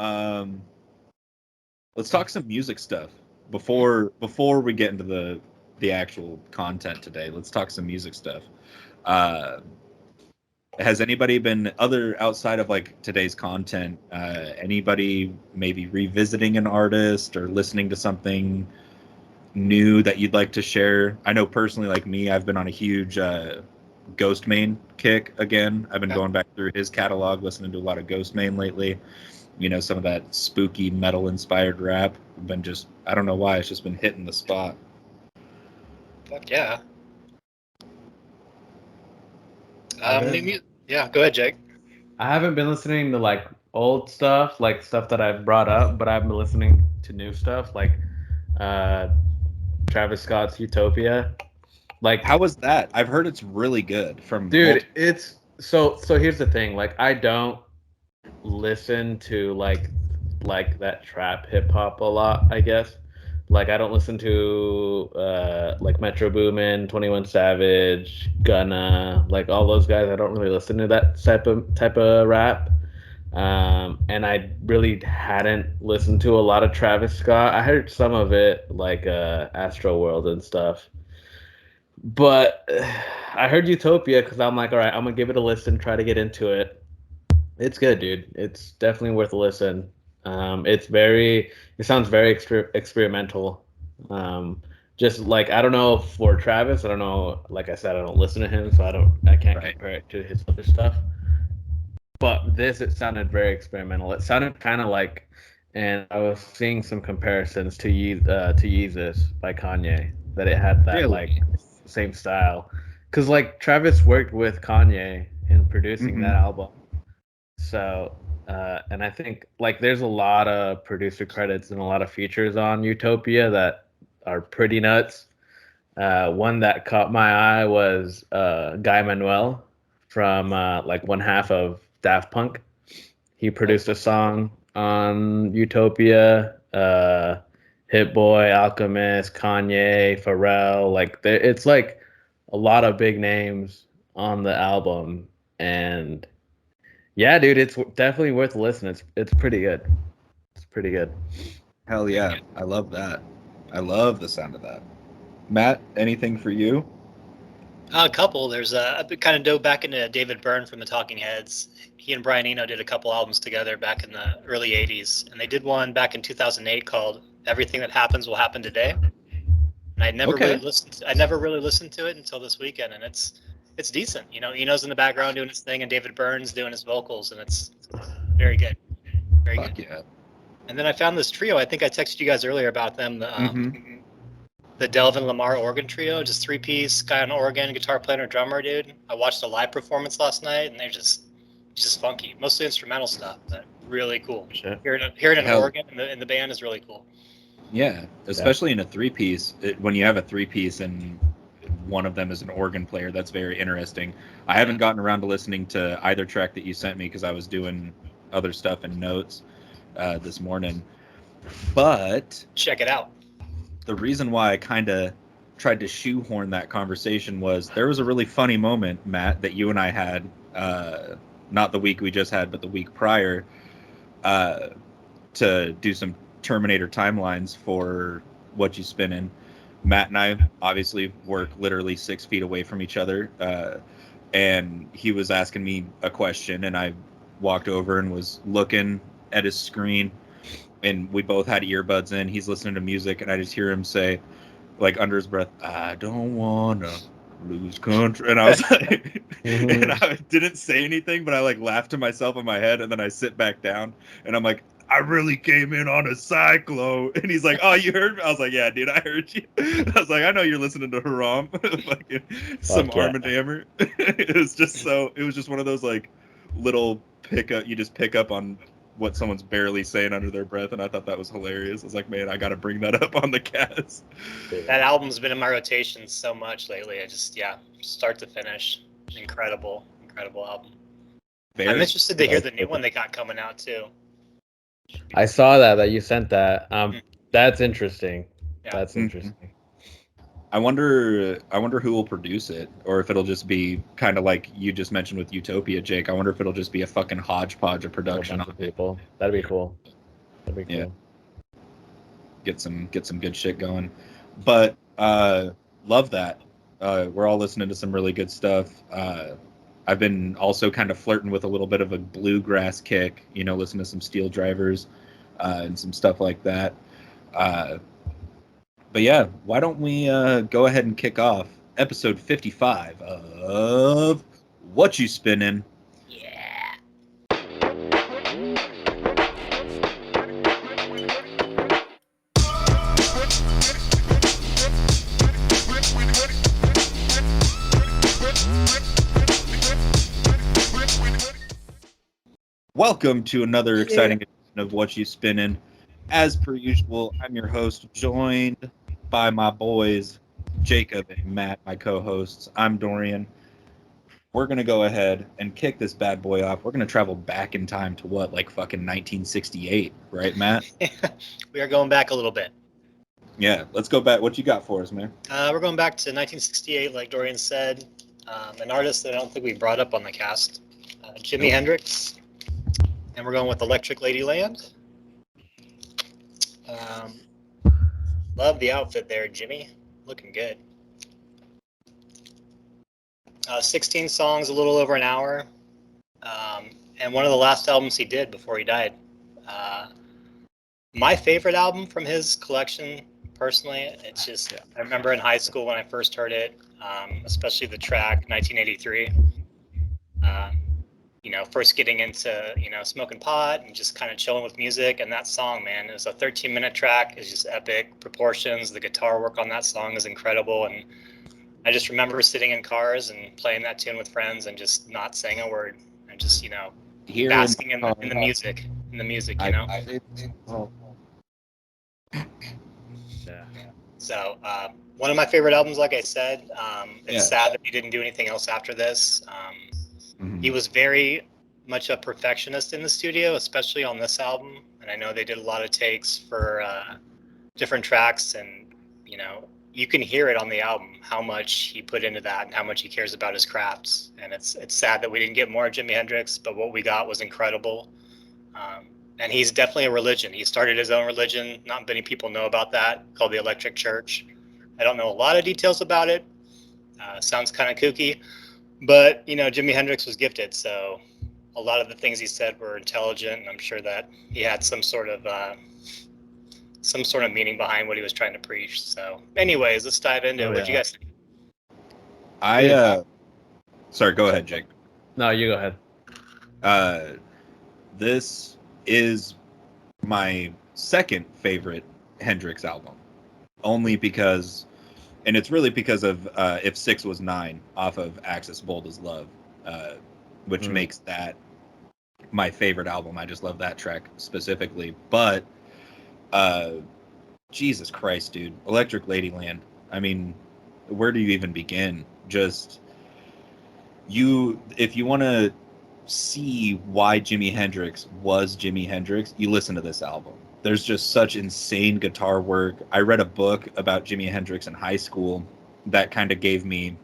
Um, let's talk some music stuff before we get into the actual content today. Let's talk some music stuff. Uh, has anybody been outside of like today's content? Anybody maybe revisiting an artist or listening to something new that you'd like to share? I know personally, like me, I've been on a huge Ghostmain kick again. I've been going back through his catalog, listening to a lot of Ghostmain lately. You know, some of that spooky metal inspired rap. I've been just, I don't know why, it's just been hitting the spot. Fuck yeah. Yeah, go ahead, Jake. I haven't been listening to like old stuff, like stuff that I've brought up, but I've been listening to new stuff, like Travis Scott's Utopia. Like, how was that? I've heard it's really good. Dude, it's so here's the thing. Like, I don't listen to like that trap hip hop a lot, I guess. Like, I don't listen to like Metro Boomin, 21 Savage, Gunna, like all those guys. I don't really listen to that type of rap. And I really hadn't listened to a lot of Travis Scott. I heard some of it, like Astro World and stuff. But I heard Utopia because I'm like, all right, I'm gonna give it a listen, try to get into it. It's good, dude. It's definitely worth a listen. It sounds very experimental. Just like, I don't know, for Travis, I don't know. Like I said, I don't listen to him, so I can't compare it to his other stuff. But it sounded very experimental. It sounded kind of like, and I was seeing some comparisons to Yeezus by Kanye, that it had that like same style. Because like Travis worked with Kanye in producing that album. So, and I think like there's a lot of producer credits and a lot of features on Utopia that are pretty nuts. One that caught my eye was Guy Manuel from like one half of Daft Punk. He produced a song on Utopia. Hit Boy, Alchemist, Kanye, Pharrell. Like it's like a lot of big names on the album, and yeah, dude, it's definitely worth listening. It's pretty good. It's pretty good. Hell yeah, I love that. I love the sound of that. Matt, anything for you? A couple. There's a kind of dove back into David Byrne from the Talking Heads. He and Brian Eno did a couple albums together back in the early 80s. And they did one back in 2008 called Everything That Happens Will Happen Today. And I never really listened to it until this weekend. And it's decent. You know, Eno's in the background doing his thing and David Byrne's doing his vocals. And it's very good. Very good. Yeah. And then I found this trio. I think I texted you guys earlier about them. The Delvin Lamar organ trio, just 3-piece, guy on organ, guitar player, and drummer, dude. I watched a live performance last night, and they're just funky. Mostly instrumental stuff, but really cool. Sure. Hearing an organ in the band is really cool. Yeah, especially in a 3-piece. When you have a 3-piece and one of them is an organ player, that's very interesting. I haven't gotten around to listening to either track that you sent me because I was doing other stuff and notes this morning. But check it out. The reason why I kind of tried to shoehorn that conversation was there was a really funny moment, Matt, that you and I had, not the week we just had, but the week prior, to do some Terminator timelines for Whatchu Spinnin. Matt and I obviously work literally 6 feet away from each other, and he was asking me a question, and I walked over and was looking at his screen. And we both had earbuds in. He's listening to music, and I just hear him say, like under his breath, "I don't wanna lose control." And I was like, and I didn't say anything, but I like laughed to myself in my head, and then I sit back down, and I'm like, "I really came in on a cyclo." And he's like, "Oh, you heard me?" I was like, "Yeah, dude, I heard you." I was like, "I know you're listening to Haram, fucking some Arm and Hammer." It was just one of those like little pickup. You just pick up on what someone's barely saying under their breath, and I thought that was hilarious. I was like, man, I got to bring that up on the cast. That album's been in my rotation so much lately. I just, start to finish, incredible album. I'm interested to hear the new one they got coming out too. I saw that you sent that. That's interesting. Yeah. That's interesting. I wonder who will produce it, or if it'll just be kind of like you just mentioned with Utopia, Jake. I wonder if it'll just be a fucking hodgepodge of production. A bunch of people. That'd be cool. That'd be cool. Get some good shit going. But love that. We're all listening to some really good stuff. I've been also kind of flirting with a little bit of a bluegrass kick, listen to some Steel Drivers and some stuff like that. But yeah, why don't we go ahead and kick off episode 55 of Whatchu Spinnin'? Yeah. Welcome to another exciting edition of Whatchu Spinnin'. As per usual, I'm your host, joined by my boys, Jacob and Matt, my co-hosts. I'm Dorian. We're going to go ahead and kick this bad boy off. We're going to travel back in time to what, like fucking 1968, right, Matt? We are going back a little bit. Yeah, let's go back. What you got for us, man? We're going back to 1968, like Dorian said. An artist that I don't think we brought up on the cast, Jimi Hendrix. And we're going with Electric Ladyland. Love the outfit there, Jimmy. Looking good. 16 songs, a little over an hour. And one of the last albums he did before he died. My favorite album from his collection, personally, it's just, I remember in high school when I first heard it, especially the track 1983. First getting into, smoking pot and just kind of chilling with music. And that song, man, it was a 13-minute track. It's just epic proportions. The guitar work on that song is incredible. And I just remember sitting in cars and playing that tune with friends and just not saying a word and just, basking in the music, So one of my favorite albums, like I said, it's sad that he didn't do anything else after this. He was very much a perfectionist in the studio, especially on this album. And I know they did a lot of takes for different tracks, and you can hear it on the album how much he put into that and how much he cares about his crafts. And it's sad that we didn't get more Jimi Hendrix, but what we got was incredible. And he's definitely a religion. He started his own religion. Not many people know about that, called the Electric Church. I don't know a lot of details about it. Sounds kind of kooky. But, Jimi Hendrix was gifted, so a lot of the things he said were intelligent, and I'm sure that he had some sort of meaning behind what he was trying to preach. So anyways, let's dive into it. What do you guys think? Sorry, go ahead, Jake. No, you go ahead. This is my second favorite Hendrix album, only because... And it's really because of If 6 Was 9 off of Axis Bold as Love, which makes that my favorite album. I just love that track specifically. But Jesus Christ, dude. Electric Ladyland. I mean, where do you even begin? Just if you want to see why Jimi Hendrix was Jimi Hendrix, you listen to this album. There's just such insane guitar work. I read a book about Jimi Hendrix in high school that kind of gave me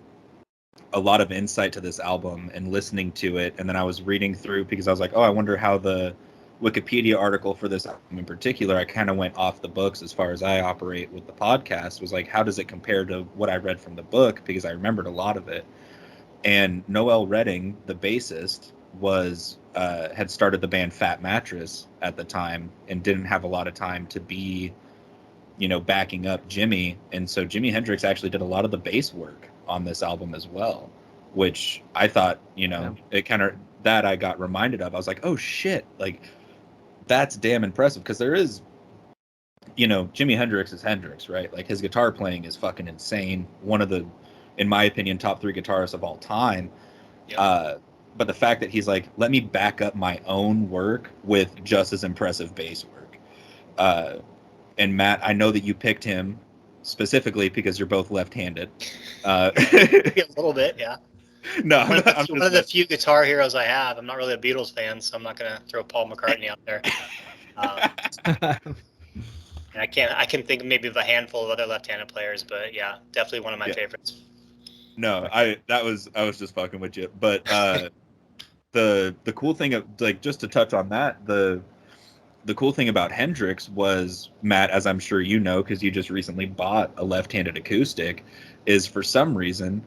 a lot of insight to this album and listening to it. And then I was reading through because I was like, oh, I wonder how the Wikipedia article for this album in particular, I kind of went off the books as far as I operate with the podcast, was like, how does it compare to what I read from the book? Because I remembered a lot of it. And Noel Redding, the bassist, had started the band Fat Mattress at the time and didn't have a lot of time to be, backing up Jimi. And so Jimi Hendrix actually did a lot of the bass work on this album as well, which I thought, it kind of, that I got reminded of. I was like, oh shit, like that's damn impressive. Because there is, Jimi Hendrix is Hendrix, right? Like his guitar playing is fucking insane. One of the, in my opinion, top 3 guitarists of all time. Yep. But the fact that he's like, let me back up my own work with just as impressive bass work. And Matt, I know that you picked him specifically because you're both left-handed. A little bit, yeah. No, one of the few guitar heroes I have. I'm not really a Beatles fan, so I'm not going to throw Paul McCartney out there. And I can think maybe of a handful of other left-handed players, but yeah, definitely one of my favorites. No, I was just fucking with you. But the cool thing of, like, just to touch on that, the cool thing about Hendrix was, Matt, as I'm sure you know, because you just recently bought a left-handed acoustic, is for some reason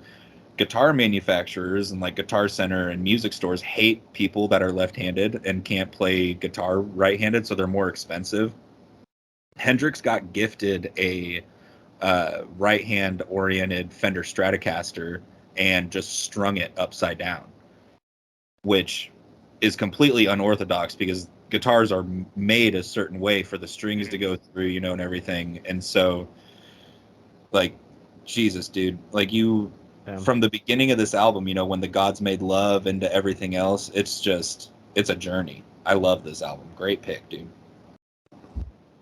guitar manufacturers and like Guitar Center and music stores hate people that are left-handed and can't play guitar right-handed, so they're more expensive. Hendrix got gifted a right-hand oriented Fender Stratocaster and just strung it upside down, which is completely unorthodox because guitars are made a certain way for the strings to go through, you know, and everything. And so, like, Jesus, dude, like, you, from the beginning of this album, you know, when the gods made love and to everything else, it's a journey. I love this album. Great pick, dude.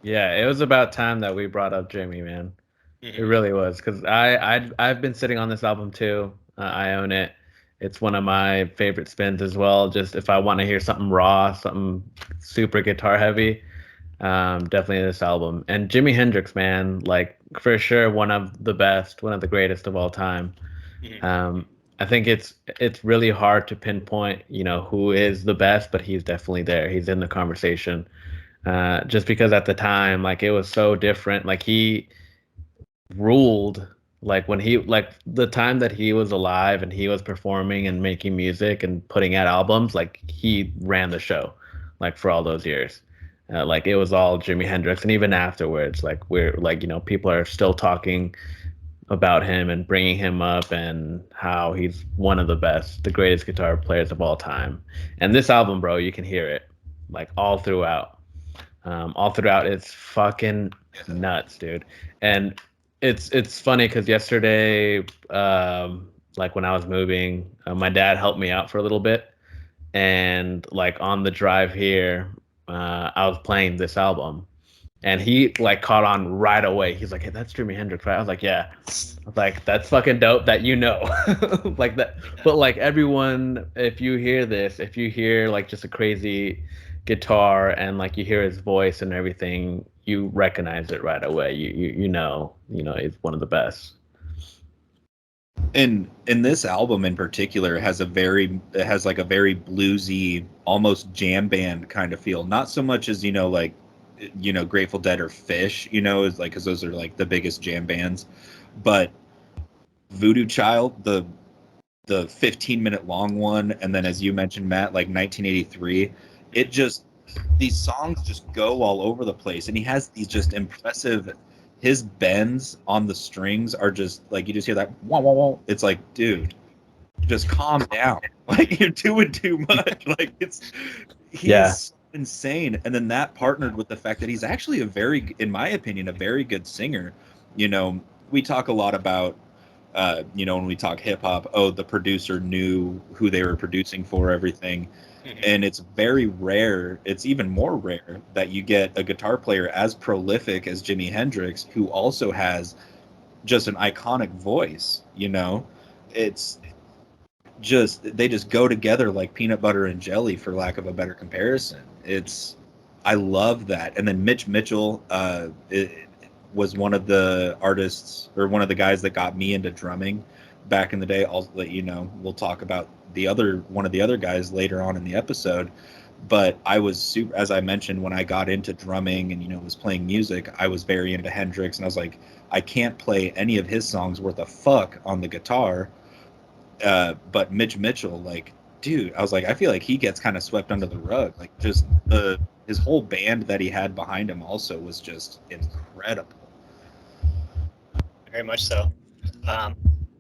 Yeah, it was about time that we brought up Jimi, man. It really was, because I've been sitting on this album too. I own it. It's one of my favorite spins as well. Just if I want to hear something raw, something super guitar heavy, definitely this album. And Jimi Hendrix, man, like, for sure one of the best, one of the greatest of all time. I think it's really hard to pinpoint, you know, who is the best, but he's definitely there. He's in the conversation. Just because at the time, like, it was so different. Like, he ruled, like, when he, like, the time that he was alive and he was performing and making music and putting out albums, like, he ran the show, like, for all those years. Like, it was all Jimi Hendrix. And even afterwards, like, we're like, you know, people are still talking about him and bringing him up and how he's one of the greatest guitar players of all time. And this album, bro, you can hear it, like, all throughout. It's fucking nuts, dude. And it's funny because yesterday, like, when I was moving, my dad helped me out for a little bit, and like on the drive here, I was playing this album, and he like caught on right away. He's like, "Hey, that's Jimi Hendrix, right?" I was like, "Yeah." I was like, "That's fucking dope that you know." Like that. But like, everyone, if you hear like just a crazy guitar and like you hear his voice and everything, you recognize it right away. You know he's one of the best. And this album in particular has like a very bluesy, almost jam band kind of feel. Not so much as, you know, like, you know, Grateful Dead or Fish, you know, is like, because those are like the biggest jam bands. But Voodoo Child, the 15-minute long one, and then, as you mentioned, Matt, like 1983, it just, these songs just go all over the place, and he has these just impressive, his bends on the strings are just like, you just hear that wah, wah, wah. It's like, dude, just calm down. Like, you're doing too much. Like, he's insane. And then that partnered with the fact that he's actually in my opinion, a very good singer. You know, we talk a lot about, you know, when we talk hip hop, the producer knew who they were producing for, everything. And it's very rare, it's even more rare, that you get a guitar player as prolific as Jimi Hendrix who also has just an iconic voice, you know? It's just, they just go together like peanut butter and jelly, for lack of a better comparison. I love that. And then Mitch Mitchell was one of the artists, or one of the guys that got me into drumming back in the day. I'll let you know, we'll talk about one of the other guys later on in the episode. But I was super, as I mentioned, when I got into drumming and, you know, was playing music, I was very into Hendrix, and I was like, I can't play any of his songs worth a fuck on the guitar. But Mitch Mitchell, like, dude, I was like, I feel like he gets kind of swept under the rug. Like, just his whole band that he had behind him also was just incredible. Very much so.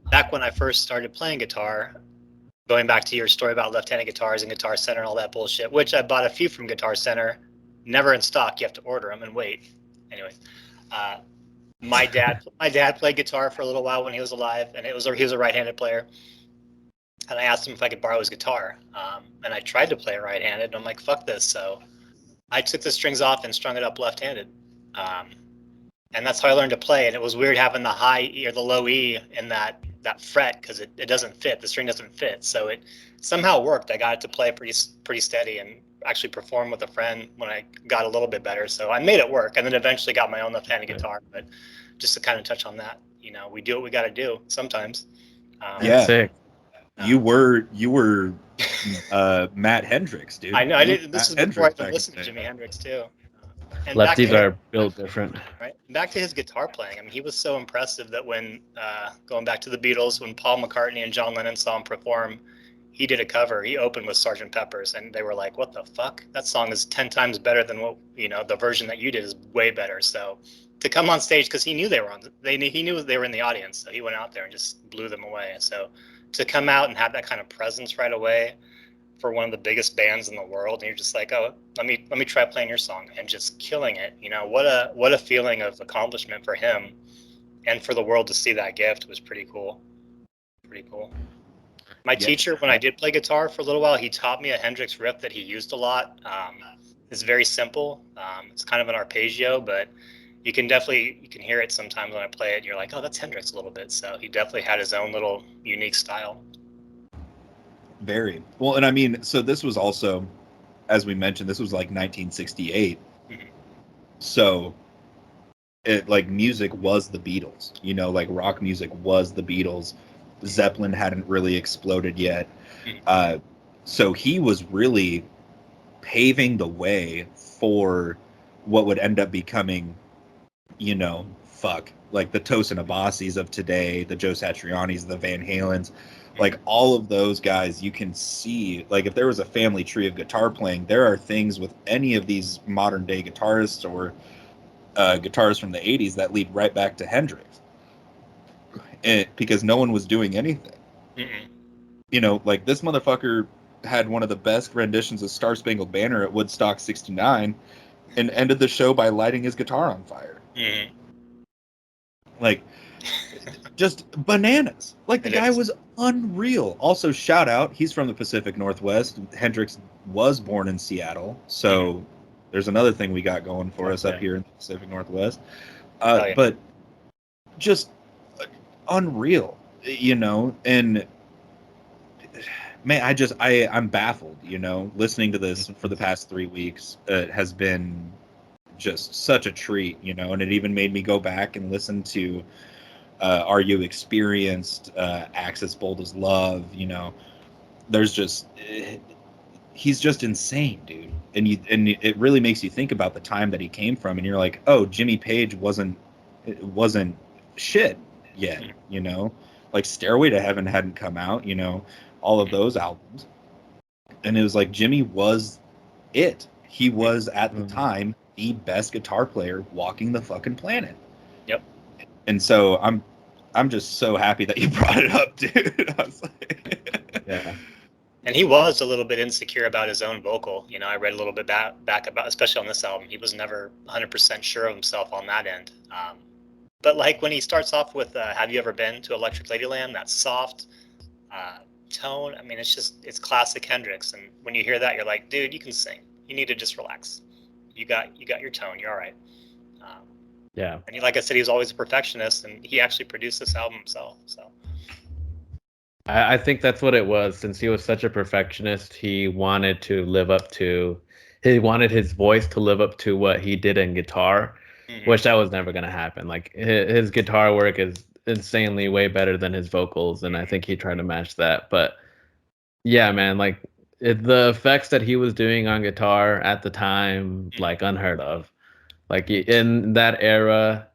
Back when I first started playing guitar, going back to your story about left-handed guitars and Guitar Center and all that bullshit, which I bought a few from Guitar Center, never in stock. You have to order them and wait. Anyways, my dad played guitar for a little while when he was alive, and he was a right-handed player. And I asked him if I could borrow his guitar, and I tried to play it right-handed, and I'm like, fuck this. So I took the strings off and strung it up left-handed. And that's how I learned to play. And it was weird having the high E or the low E in that fret, because it doesn't fit. The string doesn't fit. So it somehow worked. I got it to play pretty steady, and actually perform with a friend when I got a little bit better. So I made it work, and then eventually got my own left-handed guitar. But just to kind of touch on that, we do what we got to do sometimes. Yeah. Sick. You were Matt Hendrix, dude. I know. This Matt is before I even listened to Jimi Hendrix too. And Lefties are built different. Right. Back to his guitar playing. I mean, he was so impressive that when going back to the Beatles, when Paul McCartney and John Lennon saw him perform, he did a cover. He opened with Sgt. Pepper's, and they were like, "What the fuck? That song is 10 times better than what the version that you did is way better." So to come on stage, because he knew they were he knew they were in the audience, so he went out there and just blew them away. So to come out and have that kind of presence right away for one of the biggest bands in the world, and you're just like, "Oh, let me try playing your song," and just killing it. What a feeling of accomplishment for him, and for the world to see that gift was pretty cool. Pretty cool. My teacher, when I did play guitar for a little while, he taught me a Hendrix riff that he used a lot. It's very simple. It's kind of an arpeggio, but you can hear it sometimes when I play it. And you're like, "Oh, that's Hendrix a little bit." So he definitely had his own little unique style. Very well, and I mean, so this was also, as we mentioned, this was like 1968. Mm-hmm. So it music was the Beatles, rock music was the Beatles. Zeppelin hadn't really exploded yet. So he was really paving the way for what would end up becoming, like the Tosin Abasis of today, the Joe Satrianis, the Van Halens, like all of those guys. You can see, like, if there was a family tree of guitar playing, there are things with any of these modern day guitarists or guitarists from the 80s that lead right back to Hendrix. Because no one was doing anything. Like this motherfucker had one of the best renditions of Star Spangled Banner at Woodstock 69 and ended the show by lighting his guitar on fire. Like, just bananas. Like, the guy was unreal. Also, shout out, he's from the Pacific Northwest. Hendrix was born in Seattle, so there's another thing we got going for us up here in the Pacific Northwest. But just unreal, and man, I'm baffled, listening to this for the past 3 weeks. It has been just such a treat, and it even made me go back and listen to Are You Experienced, Axis Bold as Love. There's just he's just insane, dude, and it really makes you think about the time that he came from, and you're like, oh, Jimmy Page wasn't shit yet, like Stairway to Heaven hadn't come out, all of those albums, and it was like Jimmy was it. He was at the time the best guitar player walking the fucking planet. Yep. And so I'm just so happy that you brought it up, dude. I was like, yeah. And he was a little bit insecure about his own vocal. I read a little bit back about, especially on this album, he was never 100% sure of himself on that end. But like when he starts off with Have You Ever Been to Electric Ladyland, that soft tone, I mean, it's classic Hendrix. And when you hear that, you're like, dude, you can sing. You need to just relax. You got your tone. You're all right. Yeah. And like I said, he was always a perfectionist, and he actually produced this album himself. So I think that's what it was. Since he was such a perfectionist, he wanted his voice to live up to what he did in guitar. Which that was never going to happen. Like his guitar work is insanely way better than his vocals, and I think he tried to match that. But yeah, man, like the effects that he was doing on guitar at the time, like unheard of. Like in that era,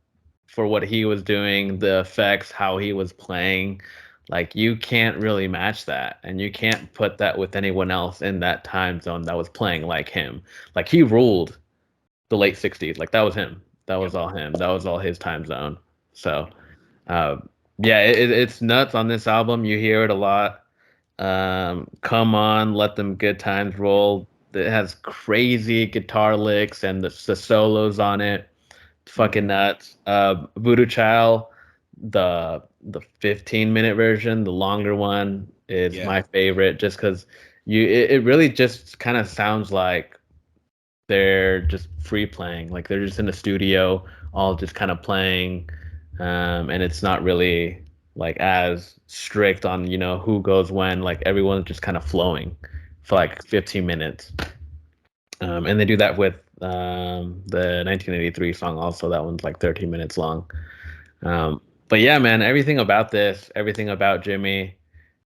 for what he was doing, the effects, how he was playing, like you can't really match that, and you can't put that with anyone else in that time zone that was playing like him. Like he ruled the late 60s. Like that was him. That was all him. That was all his time zone. So, it's nuts on this album. You hear it a lot. Come On, Let Them Good Times Roll. It has crazy guitar licks and the solos on it. Fucking nuts. Voodoo Child, the 15-minute version, the longer one, is my favorite, just because it really just kind of sounds like they're just free playing, like they're just in a studio all just kind of playing, and it's not really like as strict on who goes when. Like everyone's just kind of flowing for like 15 minutes. And they do that with the 1983 song also. That one's like 13 minutes long. But yeah, man, everything about this, everything about Jimi,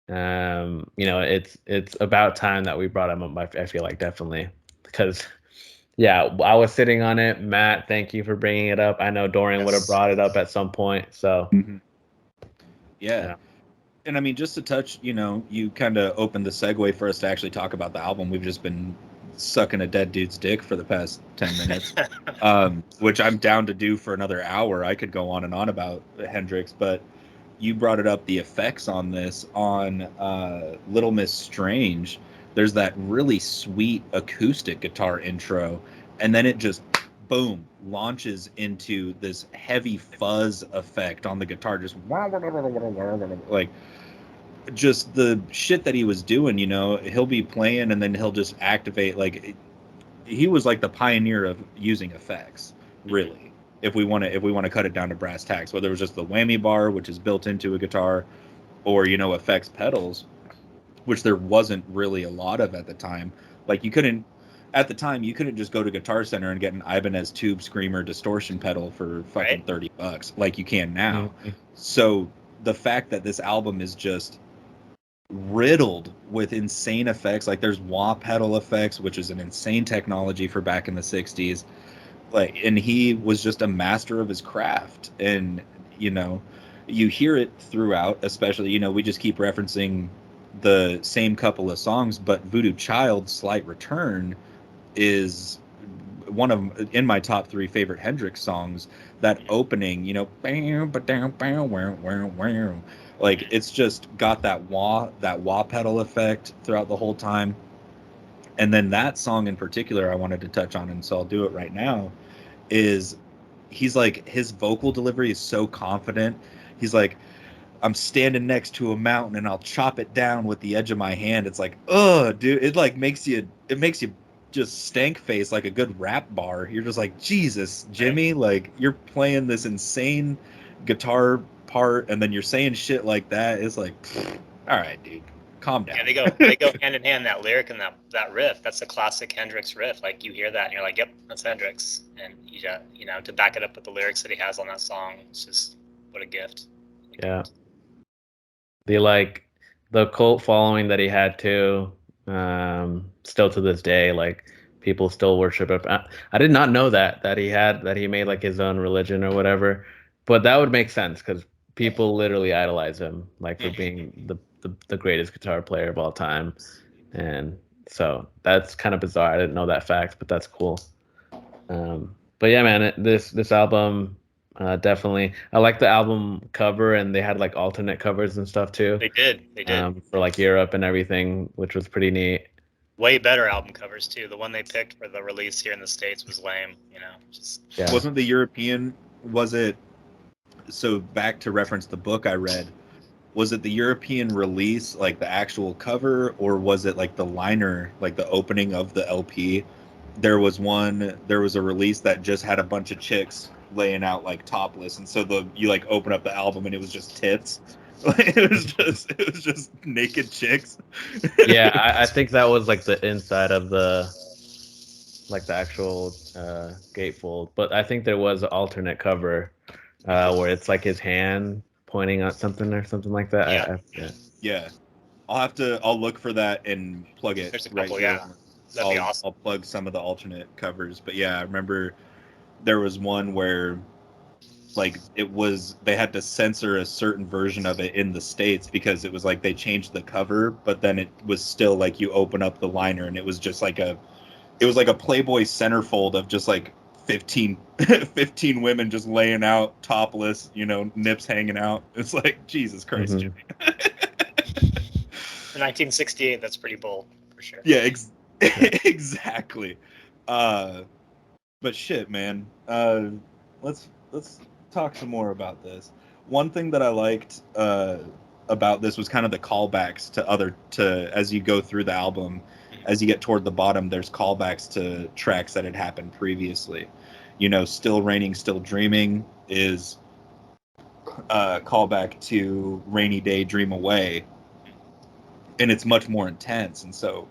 it's about time that we brought him up. I feel like definitely because yeah, I was sitting on it. Matt, thank you for bringing it up. I know Dorian would have brought it up at some point. So yeah. And I mean, just to touch, you kind of opened the segue for us to actually talk about the album. We've just been sucking a dead dude's dick for the past 10 minutes, which I'm down to do for another hour. I could go on and on about Hendrix, but you brought it up, the effects on this, on Little Miss Strange. There's that really sweet acoustic guitar intro, and then it just, boom, launches into this heavy fuzz effect on the guitar, just like, just the shit that he was doing, he'll be playing and then he'll just activate, like, he was like the pioneer of using effects, really. If we want to cut it down to brass tacks, whether it was just the whammy bar, which is built into a guitar, or effects pedals, which there wasn't really a lot of at the time. Like, you couldn't just go to Guitar Center and get an Ibanez Tube Screamer distortion pedal for fucking $30 like you can now. Mm-hmm. So the fact that this album is just riddled with insane effects, like there's wah pedal effects, which is an insane technology for back in the 60s, like, and he was just a master of his craft. And you hear it throughout, especially, we just keep referencing the same couple of songs, but Voodoo Child's Slight Return is one of in my top 3 favorite Hendrix songs. That opening, like, it's just got that wah pedal effect throughout the whole time. And then that song in particular I wanted to touch on, and so I'll do it right now, is he's like, his vocal delivery is so confident. He's like, I'm standing next to a mountain and I'll chop it down with the edge of my hand. It's like, dude, it like makes you just stank face, like a good rap bar. You're just like, Jesus, Jimi, like, you're playing this insane guitar part and then you're saying shit like that. It's like, all right, dude, calm down. Yeah, they go hand in hand, that lyric and that riff. That's a classic Hendrix riff. Like, you hear that and you're like, yep, that's Hendrix. And to back it up with the lyrics that he has on that song, it's just, what a gift. Yeah. The cult following that he had too, still to this day, like, people still worship him. I did not know that he made like his own religion or whatever, but that would make sense because people literally idolize him, like, for being the greatest guitar player of all time. And so that's kind of bizarre. I didn't know that fact, but that's cool. But yeah, man, this album, definitely. I like the album cover, and they had like alternate covers and stuff too. They did. For like Europe and everything, which was pretty neat. Way better album covers too. The one they picked for the release here in the States was lame. Wasn't the European? Was it? So back to reference the book I read. Was it the European release, like the actual cover, or was it like the liner, like the opening of the LP? There was a release that just had a bunch of chicks laying out like topless, and so you like open up the album and it was just tits. it was just naked chicks. Yeah, I think that was like the inside of the actual gatefold, but I think there was an alternate cover where it's like his hand pointing at something or something like that. Yeah. I'll look for that and plug it. There's a couple, right, yeah. That'd be awesome. I'll plug some of the alternate covers. But yeah, I remember there was one where like they had to censor a certain version of it in the States because it was like they changed the cover, but then it was still like you open up the liner and it was just like a Playboy centerfold of just like 15 women just laying out topless, nips hanging out. It's like, Jesus Christ, Jimi. In 1968, that's pretty bold for sure. Yeah, exactly. But shit, man. Let's talk some more about this. One thing that I liked about this was kind of the callbacks to as you go through the album. As you get toward the bottom, there's callbacks to tracks that had happened previously. Still Raining, Still Dreaming is a callback to Rainy Day, Dream Away. And it's much more intense. And so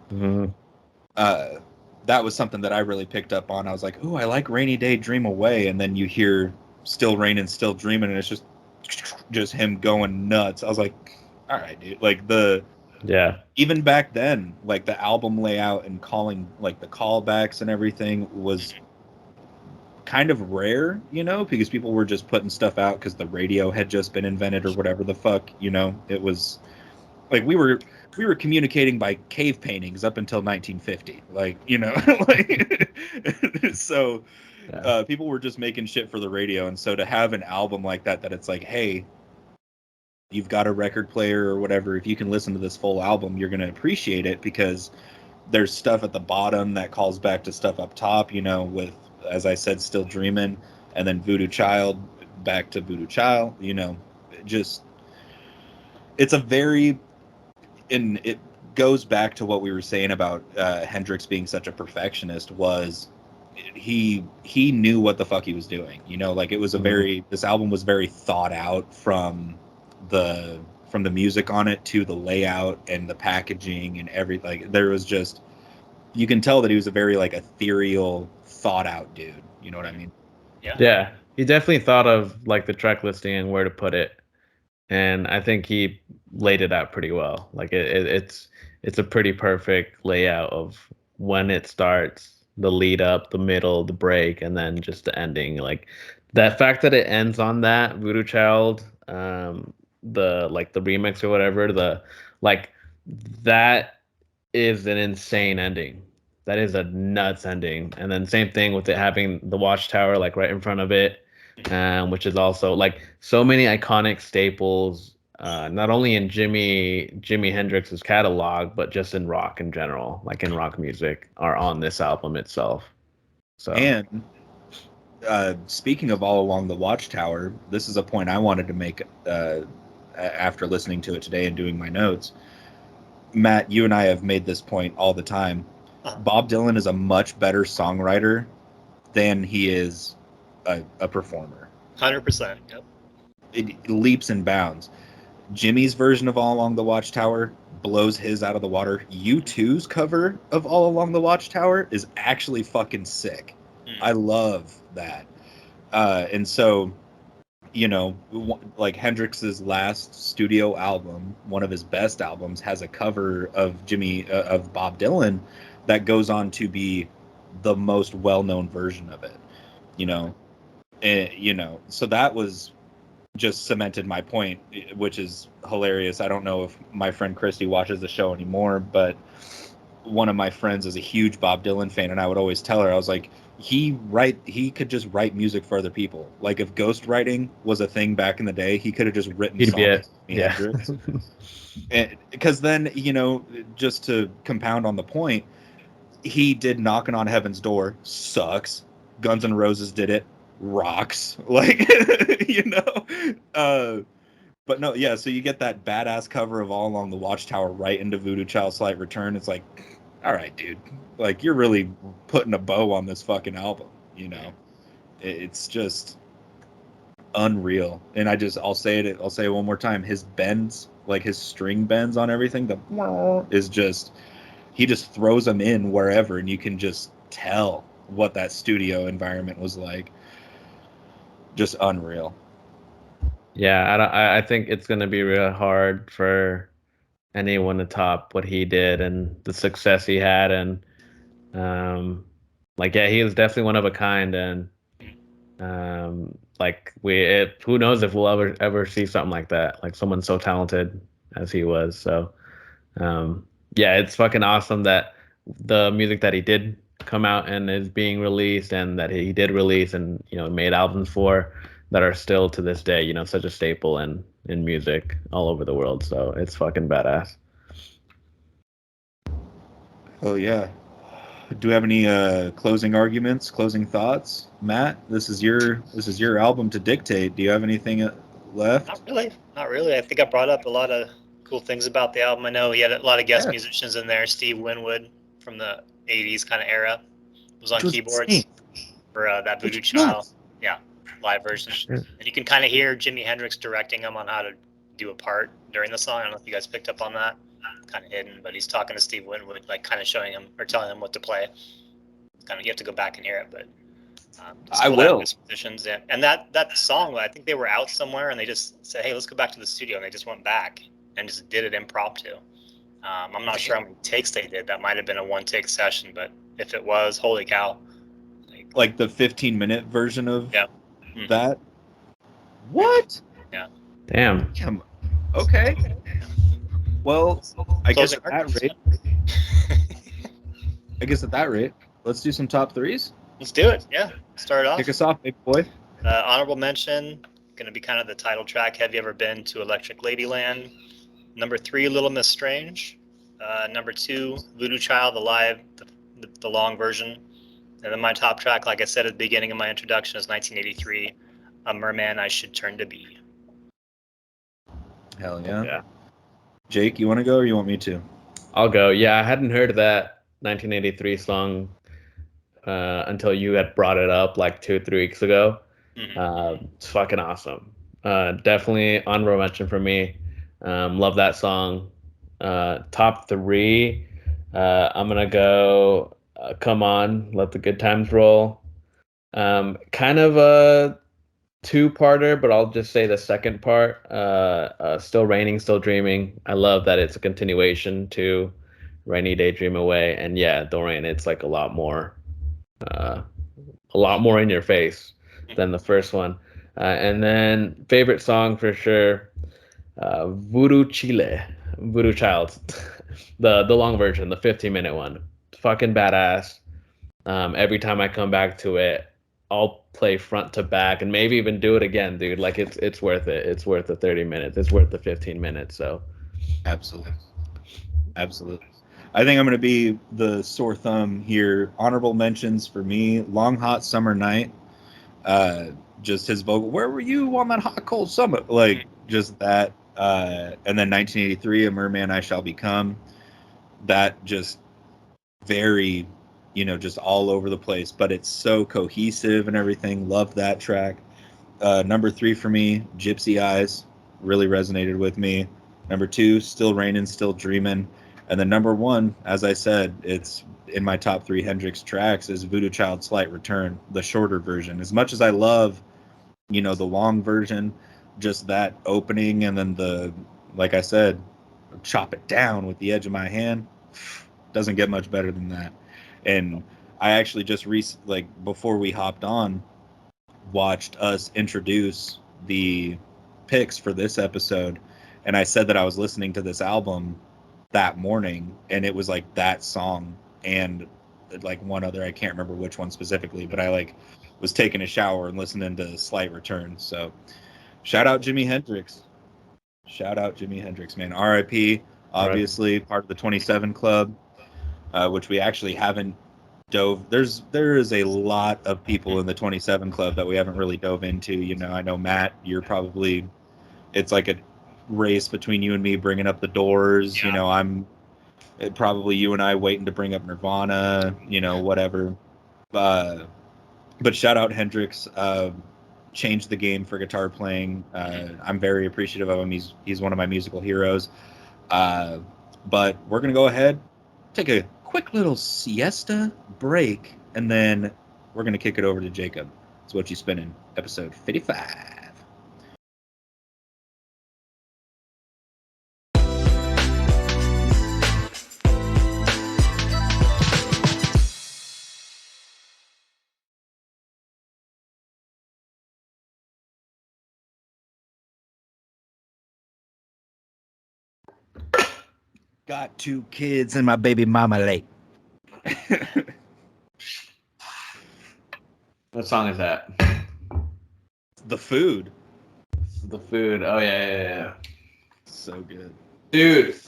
that was something that I really picked up on. I was like, ooh, I like Rainy Day Dream Away. And then you hear Still Raining, Still Dreaming, and it's just him going nuts. I was like, all right, dude. Like Yeah. even back then, like the album layout and calling, like the callbacks and everything was kind of rare, you know, because people were just putting stuff out because the radio had just been invented or whatever the fuck, you know. It was like we were communicating by cave paintings up until 1950, like, you know. Like, so people were just making shit for the radio, and so to have an album like that it's like, hey, you've got a record player or whatever, if you can listen to this full album, you're going to appreciate it, because there's stuff at the bottom that calls back to stuff up top, you know, with, as I said, Still Dreamin', and then Voodoo Child, back to Voodoo Child, you know. Just, it's a very, and it goes back to what we were saying about Hendrix being such a perfectionist. Was he knew what the fuck he was doing, you know. Like, it was a very, this album was very thought out, from the music on it to the layout and the packaging and everything. Like, there was just, you can tell that he was a very, like, ethereal, thought out dude, you know what I mean? Yeah, he definitely thought of, like, the track listing and where to put it, and I think he laid it out pretty well. Like, it's a pretty perfect layout of when it starts, the lead up, the middle, the break, and then just the ending. Like, that fact that it ends on that Voodoo Child, the, like, the remix or whatever, the, like, that is an insane ending. That is a nuts ending. And then same thing with it having the watchtower, like, right in front of it, which is also, like, so many iconic staples, not only in Jimi Hendrix's catalog, but just in rock in general, like in rock music, are on this album itself. So, and speaking of All Along the Watchtower, this is a point I wanted to make after listening to it today and doing my notes. Matt, you and I have made this point all the time. Bob Dylan is a much better songwriter than he is a performer. 100%. Yep. It leaps and bounds. Jimmy's version of All Along the Watchtower blows his out of the water. U2's cover of All Along the Watchtower is actually fucking sick. I love that. And so, you know, like Hendrix's last studio album, one of his best albums, has a cover of of Bob Dylan that goes on to be the most well-known version of it, you know. You know, so that was just cemented my point, which is hilarious. I don't know if my friend Christy watches the show anymore, but one of my friends is a huge Bob Dylan fan, and I would always tell her, I was like, he could just write music for other people. Like, if ghostwriting was a thing back in the day, he could have just written songs. Hendrix. Because then, you know, just to compound on the point, he did Knocking on Heaven's Door, sucks. Guns N' Roses did it, rocks. Like, you know. But no, yeah, so you get that badass cover of All Along the Watchtower right into Voodoo Child Slight Return. It's like, all right, dude. Like, you're really putting a bow on this fucking album, you know? It's just unreal. And I'll say it one more time. His bends, like his string bends on everything, is just, he just throws them in wherever, and you can just tell what that studio environment was like. Just unreal. Yeah, I think it's gonna be real hard for anyone to top what he did and the success he had, and like, yeah, he was definitely one of a kind, and like, who knows if we'll ever see something like that, like someone so talented as he was. So yeah, it's fucking awesome that the music that he did come out and is being released, and that he did release and, you know, made albums for, that are still to this day, you know, such a staple in music all over the world. So it's fucking badass. Oh yeah. Do we have any closing arguments, closing thoughts, Matt? This is your album to dictate. Do you have anything left? Not really. I think I brought up a lot of cool things about the album. I know he had a lot of guest musicians in there. Steve Winwood from the '80s kind of era was on keyboards for that Voodoo Child. Yeah, live version. And you can kind of hear Jimi Hendrix directing him on how to do a part during the song. I don't know if you guys picked up on that. Kind of hidden, but he's talking to Steve Winwood, like, kind of showing him or telling him what to play. kind of you have to go back and hear it, but I will. musicians, and that song, I think they were out somewhere and they just said, hey, let's go back to the studio, and they just went back and just did it impromptu. I'm not sure how many takes they did. That might have been a one-take session, but if it was, holy cow! Like the 15-minute version of Mm-hmm. that. What? Yeah. Damn. Okay. Well, I guess at that rate, let's do some top threes. Let's do it. Yeah. Start off. Kick us off, big boy. Honorable mention, going to be kind of the title track. Have you ever been to Electric Ladyland? Number 3, Little Miss Strange. Number 2, Voodoo Child, the live, the long version. And then my top track, like I said at the beginning of my introduction, is 1983, A Merman I Should Turn to Be. Hell yeah. Jake, you want to go or you want me to? I'll go. Yeah, I hadn't heard that 1983 song until you had brought it up like 2 or 3 weeks ago. Mm-hmm. It's fucking awesome. Definitely honorable mention for me. Love that song. Top 3, I'm gonna go Come On, Let the Good Times Roll. Kind of a 2-parter, but I'll just say the second part, Still Raining, Still Dreaming. I love that it's a continuation to Rainy Day Dream Away, and yeah, Dorian, it's like a lot more in your face than the first one. And then favorite song for sure, Voodoo Child, the long version, the 15-minute one. Fucking badass. Every time I come back to it, I'll play front to back and maybe even do it again, dude. Like it's worth it. It's worth the 30 minutes. It's worth the 15 minutes. So absolutely. I think I'm going to be the sore thumb here. Honorable mentions for me: Long Hot Summer Night. Just his vocal. Where were you on that hot cold summer? Like just that. And then 1983, A Merman I Shall Become. That just very, just all over the place, but it's so cohesive and everything. Love that track. Number 3 for me, Gypsy Eyes, really resonated with me. Number 2, Still Rainin', Still Dreamin'. And then number 1, as I said, it's in my top 3 Hendrix tracks, is Voodoo Child Slight Return, the shorter version. As much as I love, the long version, just that opening and then like I said, chop it down with the edge of my hand, doesn't get much better than that. And I actually just before we hopped on, watched us introduce the picks for this episode, and I said that I was listening to this album that morning, and it was like that song and like one other, I can't remember which one specifically, but I was taking a shower and listening to Slight Return. So shout out Jimi Hendrix, man. R.I.P. Obviously part of the 27 Club, which we actually haven't dove. There is a lot of people in the 27 Club that we haven't really dove into. I know Matt, it's like a race between you and me bringing up the Doors. Yeah. I'm probably you and I waiting to bring up Nirvana. Whatever. But shout out Hendrix. Changed the game for guitar playing. I'm very appreciative of him. He's one of my musical heroes. But we're gonna go ahead, take a quick little siesta break, and then we're gonna kick it over to Jacob. It's Whatchu Spinnin', episode 55. Got 2 kids and my baby mama late. What song is that? The Food. Oh yeah. So good, dude.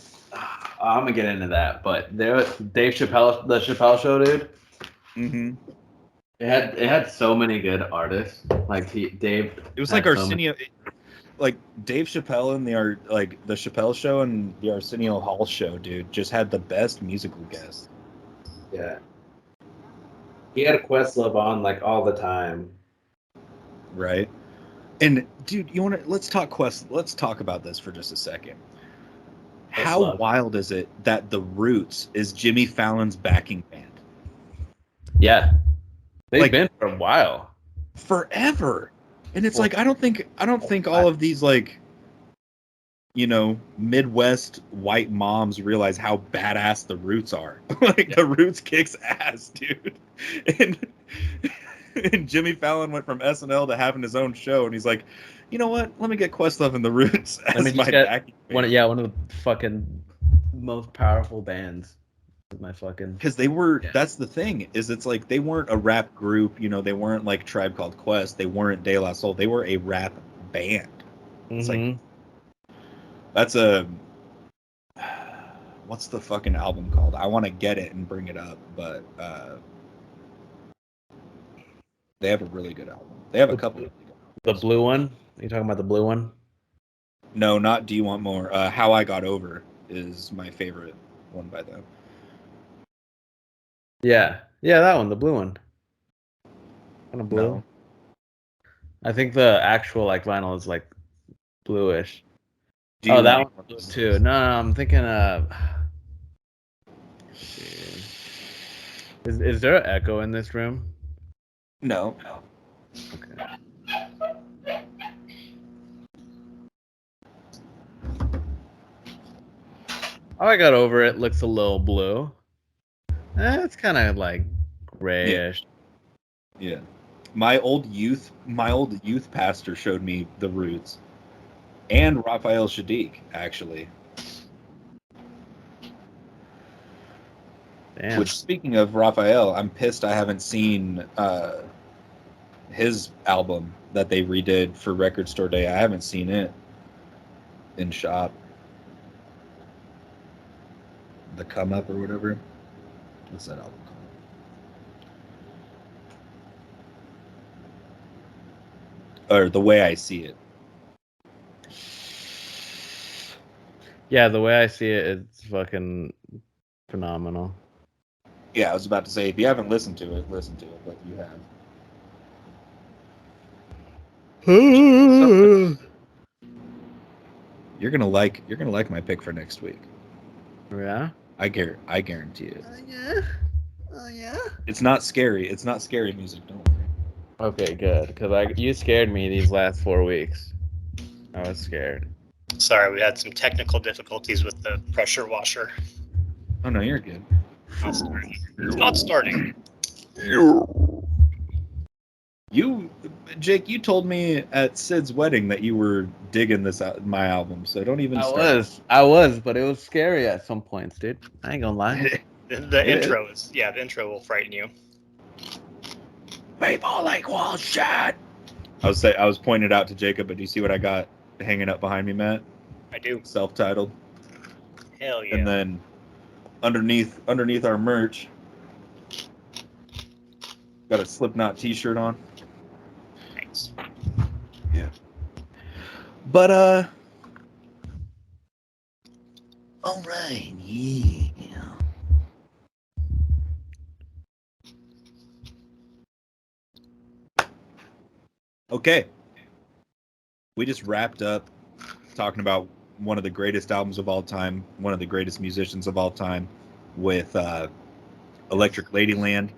I'm gonna get into that, but Dave Chappelle, the Chappelle Show, dude. Mm-hmm. It had so many good artists. Like Dave. It was like Arsenio. Like Dave Chappelle and the Chappelle Show and the Arsenio Hall Show, dude, just had the best musical guests. Yeah. He had Questlove on all the time. Right. And dude, let's talk about this for just a second. How wild is it that The Roots is Jimmy Fallon's backing band? Yeah, they've Like- been for a while. forever. And it's Well- like I don't think all of these like, you know, Midwest white moms realize how badass the Roots are. Like the Roots kicks ass, dude. And Jimmy Fallon went from SNL to having his own show, and he's like, you know what? Let me get Questlove and the Roots Let me as just my get backing one band. of the fucking most powerful bands. My fucking Because they were, Yeah. that's the thing, is it's like they weren't a rap group, you know, they weren't like Tribe Called Quest, they weren't De La Soul, they were a rap band. It's like, that's a, what's the fucking album called? I want to get it and bring it up, but they have a really good album. They have a couple of really good the albums. blue one. Are you talking about the blue one? No, not Do You Want More. How I Got Over is my favorite one by them. Yeah, that one, the blue one. Kind of blue. No. I think the actual like vinyl is like bluish. Do You Oh, that Want one More? too. No, I'm thinking of. Is there an echo in this room? No. Okay. Oh, I got over it. Looks a little blue. It's kind of like grayish. Yeah. My old youth pastor showed me the Roots and Raphael Sadiq, actually. Damn. Which, speaking of Raphael, I'm pissed I haven't seen his album that they redid for Record Store Day. I haven't seen it in shop. The Come Up or whatever. What's that album called? Or The Way I See It. Yeah, the way I see it, it's fucking phenomenal. Yeah, I was about to say, if you haven't listened to it, listen to it, but you have. You're gonna like my pick for next week. Yeah. I guarantee it. Yeah. Oh yeah. It's not scary. It's not scary music. Don't worry. Okay, good. Because you scared me these last 4 weeks. I was scared. Sorry, we had some technical difficulties with the pressure washer. Oh no, you're good. Not starting. It's not starting. You, Jake, you told me at Sid's wedding that you were digging my album. So don't even start. I was, but it was scary at some points, dude. I ain't gonna lie. The intro is, the intro will frighten you. People like wall shot. I was pointing it out to Jacob, but do you see what I got hanging up behind me, Matt? I do. Self-titled. Hell yeah. And then underneath our merch, got a Slipknot t-shirt on. Thanks. Yeah. But all right, yeah. Okay. We just wrapped up talking about one of the greatest albums of all time, one of the greatest musicians of all time, with Electric Ladyland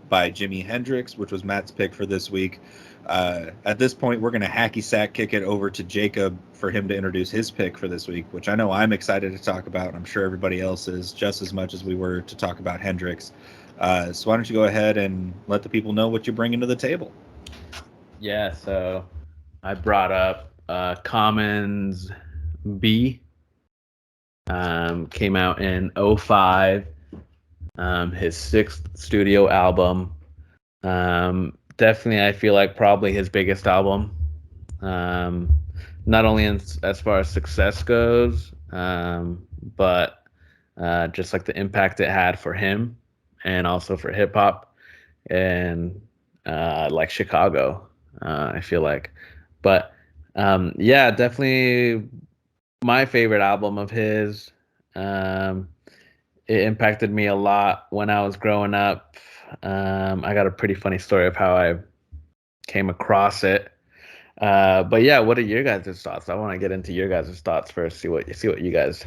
by Jimi Hendrix, which was Matt's pick for this week. At this point, we're going to hacky sack kick it over to Jacob for him to introduce his pick for this week, which I know I'm excited to talk about, and I'm sure everybody else is just as much as we were to talk about Hendrix. So why don't you go ahead and let the people know what you're bringing to the table? Yeah, so I brought up Commons B. Came out in 2005. His 6th studio album. Definitely, I feel like probably his biggest album. Not only as far as success goes, but just like the impact it had for him and also for hip hop and like Chicago, I feel like. But yeah, definitely my favorite album of his. It impacted me a lot when I was growing up. I got a pretty funny story of how I came across it. But yeah, what are your guys' thoughts? I want to get into your guys' thoughts first. See what you guys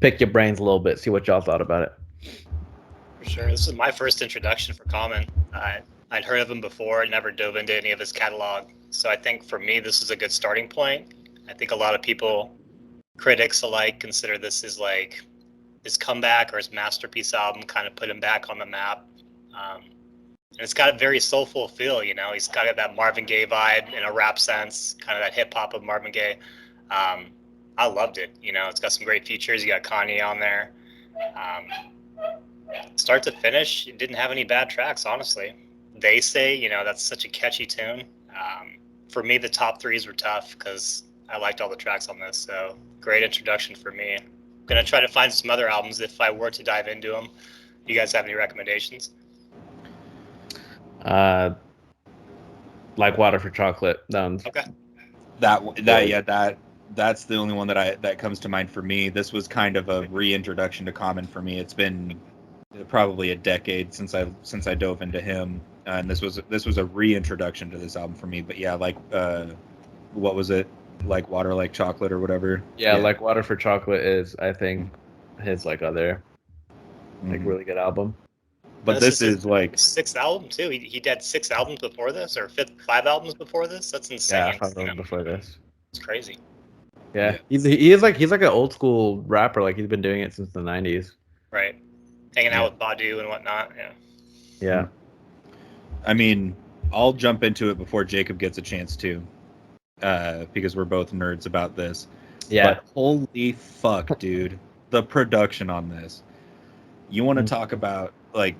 pick your brains a little bit. See what y'all thought about it. For sure. This is my first introduction for Common. I'd heard of him before, never dove into any of his catalog. So I think for me, this is a good starting point. I think a lot of people, critics alike, consider this as like his comeback or his masterpiece album, kind of put him back on the map. And it's got a very soulful feel, you know. He's got that Marvin Gaye vibe in a rap sense, kind of that hip hop of Marvin Gaye. I loved it. You know, it's got some great features. You got Kanye on there. Start to finish, it didn't have any bad tracks, honestly. They Say, you know, that's such a catchy tune. For me, the top threes were tough because I liked all the tracks on this. So great introduction for me. I'm gonna try to find some other albums if I were to dive into them. You guys have any recommendations? Like Water for Chocolate. Okay. That's the only one that comes to mind for me. This was kind of a reintroduction to Common for me. It's been probably a decade since I dove into him, and this was a reintroduction to this album for me. But yeah, like what was it? Like Water Like Chocolate or whatever. Yeah, Like Water for Chocolate is, I think, his like other like really good album. But this is like sixth album too. He did 6 albums before this, or 5 albums before this. That's insane. Yeah, 5 albums before this. It's crazy. Yeah. He's like an old school rapper. Like he's been doing it since the 90s. Right. Hanging out with Badu and whatnot. Yeah. I mean, I'll jump into it before Jacob gets a chance to, because we're both nerds about this. Yeah. But holy fuck, dude, the production on this. You want to talk about like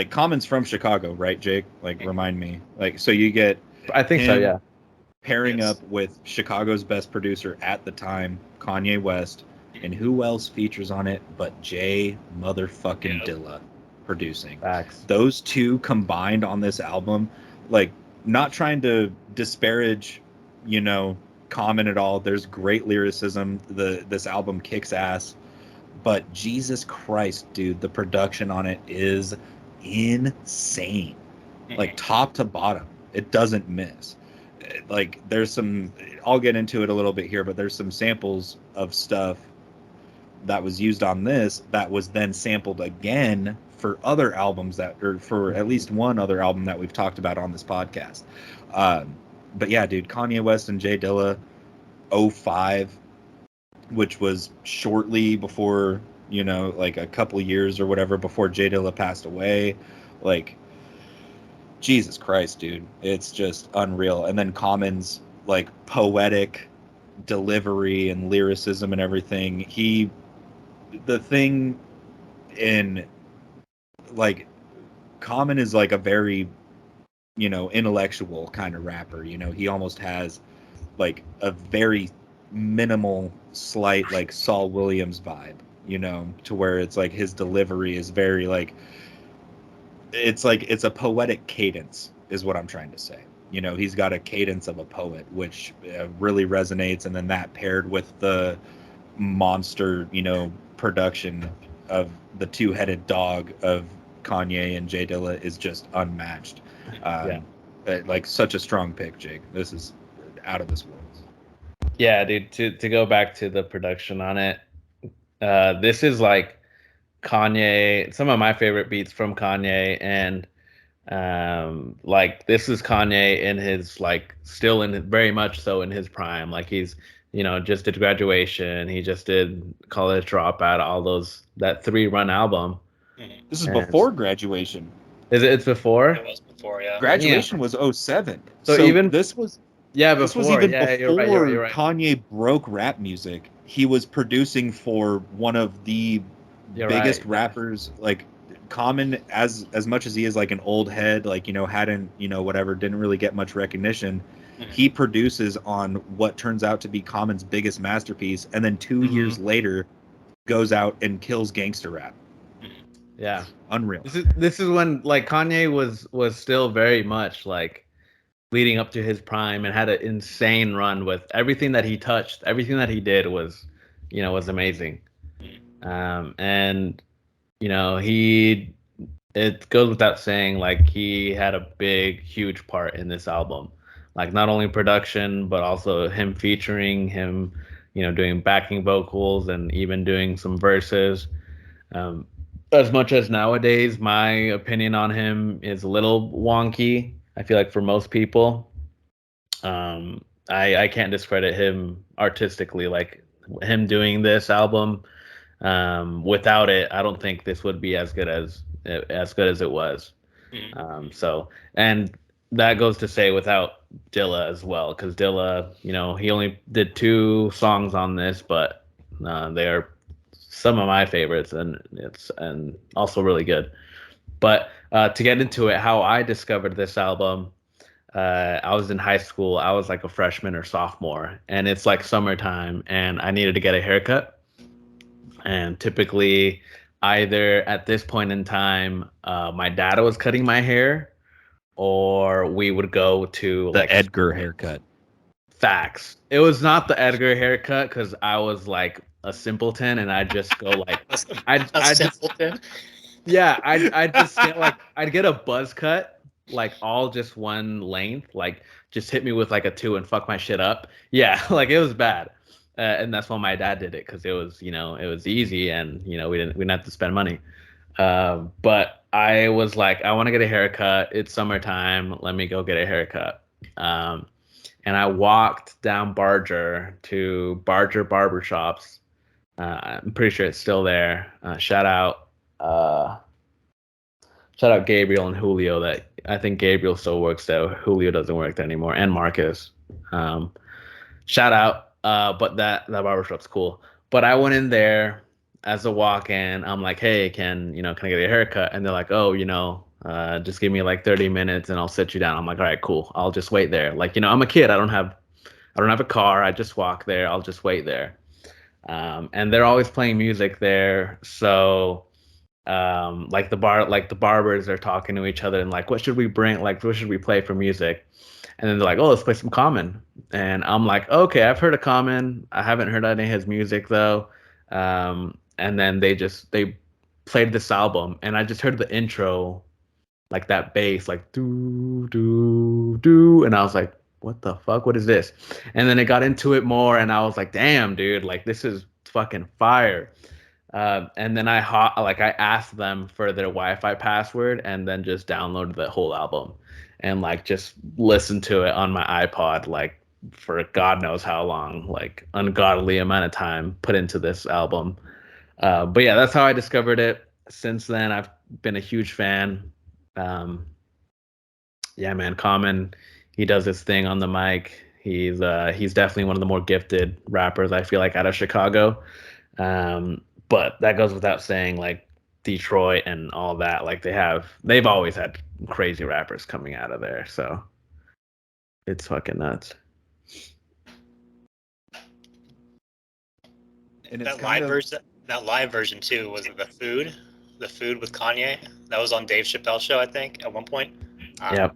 Common's from Chicago, right, Jake? Like, remind me. Like, so you get. I think so. Yeah. Pairing up with Chicago's best producer at the time, Kanye West, and who else features on it but Jay motherfucking Dilla producing. Facts. Those two combined on this album, like, not trying to disparage, you know, Common at all. There's great lyricism. This album kicks ass, but Jesus Christ, dude, the production on it is insane. Like top to bottom, it doesn't miss. Like there's some, I'll get into it a little bit here, but there's some samples of stuff that was used on this that was then sampled again for other albums or for at least one other album that we've talked about on this podcast. But yeah, dude, Kanye West and Jay Dilla, 05, which was shortly before, you know, like a couple years or whatever before Jay Dilla passed away. Like, Jesus Christ, dude, it's just unreal. And then Common's like poetic delivery and lyricism and everything. The thing in like Common is like a very, you know, intellectual kind of rapper. You know, he almost has like a very minimal, slight like Saul Williams vibe, you know, to where it's like his delivery is very like, it's a poetic cadence is what I'm trying to say. You know, he's got a cadence of a poet, which really resonates. And then that paired with the monster, you know, production of the two-headed dog of Kanye and Jay Dilla is just unmatched. Like such a strong pick, Jake. This is out of this world. Yeah, dude, to go back to the production on it, this is like Kanye, some of my favorite beats from Kanye, and like this is Kanye in his like still in very much so in his prime. Like he's, you know, just did Graduation, he just did College Dropout, all those, that 3-run album. This is before Graduation. It's before? It was before, yeah. Graduation was 07. So even this was before. This was even before you're right. Kanye broke rap music. He was producing for one of the biggest rappers, like Common, as much as he is like an old head, like, you know, hadn't, you know, whatever, didn't really get much recognition. He produces on what turns out to be Common's biggest masterpiece, and then 2 years later goes out and kills gangster rap. Yeah, unreal. This is when like Kanye was still very much like leading up to his prime and had an insane run with everything that he touched. Everything that he did was, you know, was amazing. And you know, it goes without saying, like he had a big, huge part in this album. Like not only production, but also him featuring him, you know, doing backing vocals and even doing some verses. as much as nowadays my opinion on him is a little wonky, I feel like for most people, I can't discredit him artistically. Like him doing this album, without it, I don't think this would be as good as it was. So, and that goes to say without Dilla as well, because Dilla, he only did 2 songs on this, but they are some of my favorites, and also really good. But to get into it, how I discovered this album, I was in high school. I was like a freshman or sophomore, and it's like summertime, and I needed to get a haircut. And typically, either at this point in time, my dad was cutting my hair, or we would go to the Edgar haircut. Facts. It was not the Edgar haircut because I was like a simpleton, and I'd just go like, I'd simpleton. Yeah, I'd just get like, I'd get a buzz cut, like all just one length, like just hit me with like a 2 and fuck my shit up. Yeah, like it was bad. And that's why my dad did it, because it was, it was easy, and we didn't have to spend money. But I was like, I want to get a haircut. It's summertime. Let me go get a haircut. And I walked down Barger to Barger Barbershops. I'm pretty sure it's still there. Shout out Gabriel and Julio. That I think Gabriel still works there. Julio doesn't work there anymore, and Marcus. Shout out. But that barbershop's cool. But I went in there as a walk-in. I'm like, hey, can I get a haircut? And they're like, oh, just give me like 30 minutes and I'll sit you down. I'm like, all right, cool. I'll just wait there. Like, I'm a kid. I don't have a car. I just walk there. I'll just wait there. And they're always playing music there. So like the barbers are talking to each other and like, what should we bring? Like, what should we play for music? And then they're like, oh, let's play some Common. And I'm like, okay, I've heard of Common. I haven't heard any of his music though. And then they played this album, and I just heard the intro, like that bass, like do do do, and I was like, what the fuck? What is this? And then it got into it more, and I was like, damn, dude, like this is fucking fire. And then I asked them for their Wi-Fi password, and then just downloaded the whole album, and like just listened to it on my iPod, like for God knows how long, like ungodly amount of time put into this album. But yeah, that's how I discovered it. Since then, I've been a huge fan. Yeah, man, Common, he does his thing on the mic. He's definitely one of the more gifted rappers, I feel like, out of Chicago. But that goes without saying, like Detroit and all that, like they've always had crazy rappers coming out of there. So it's fucking nuts. And that live version too, was it the food with Kanye that was on Dave Chappelle's show, I think, at one point. Yep.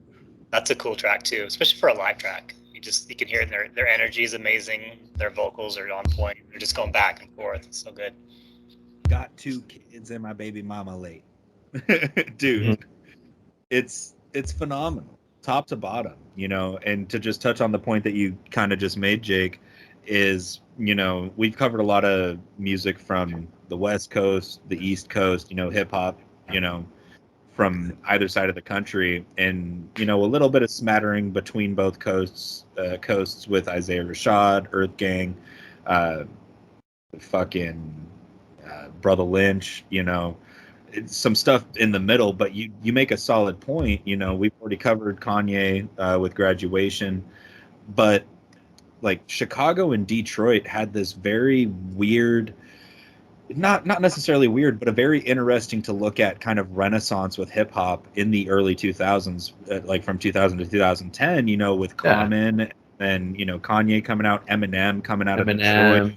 That's a cool track too, especially for a live track. You can hear their energy is amazing. Their vocals are on point. They're just going back and forth. It's so good. Got 2 kids and my baby mama late. Dude, it's phenomenal, top to bottom, and to just touch on the point that you kind of just made, Jake, is, we've covered a lot of music from the West Coast, the East Coast, hip hop, from either side of the country, and, a little bit of smattering between both coasts with Isaiah Rashad, Earth Gang, Brother Lynch, some stuff in the middle, but you make a solid point. We've already covered Kanye with Graduation, but like Chicago and Detroit had this very weird, not necessarily weird, but a very interesting to look at kind of renaissance with hip hop in the early 2000s, like from 2000 to 2010, with Common and, Kanye coming out, Eminem coming out of Detroit,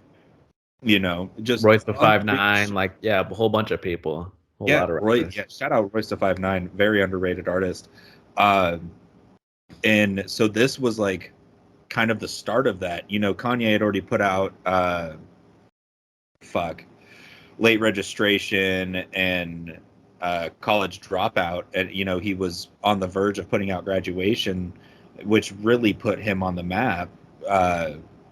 just Royce the 5'9", like, a whole bunch of people. Shout out Royce the 5'9", very underrated artist. And so this was like kind of the start of that. Kanye had already put out Late Registration and College Dropout, and he was on the verge of putting out Graduation, which really put him on the map,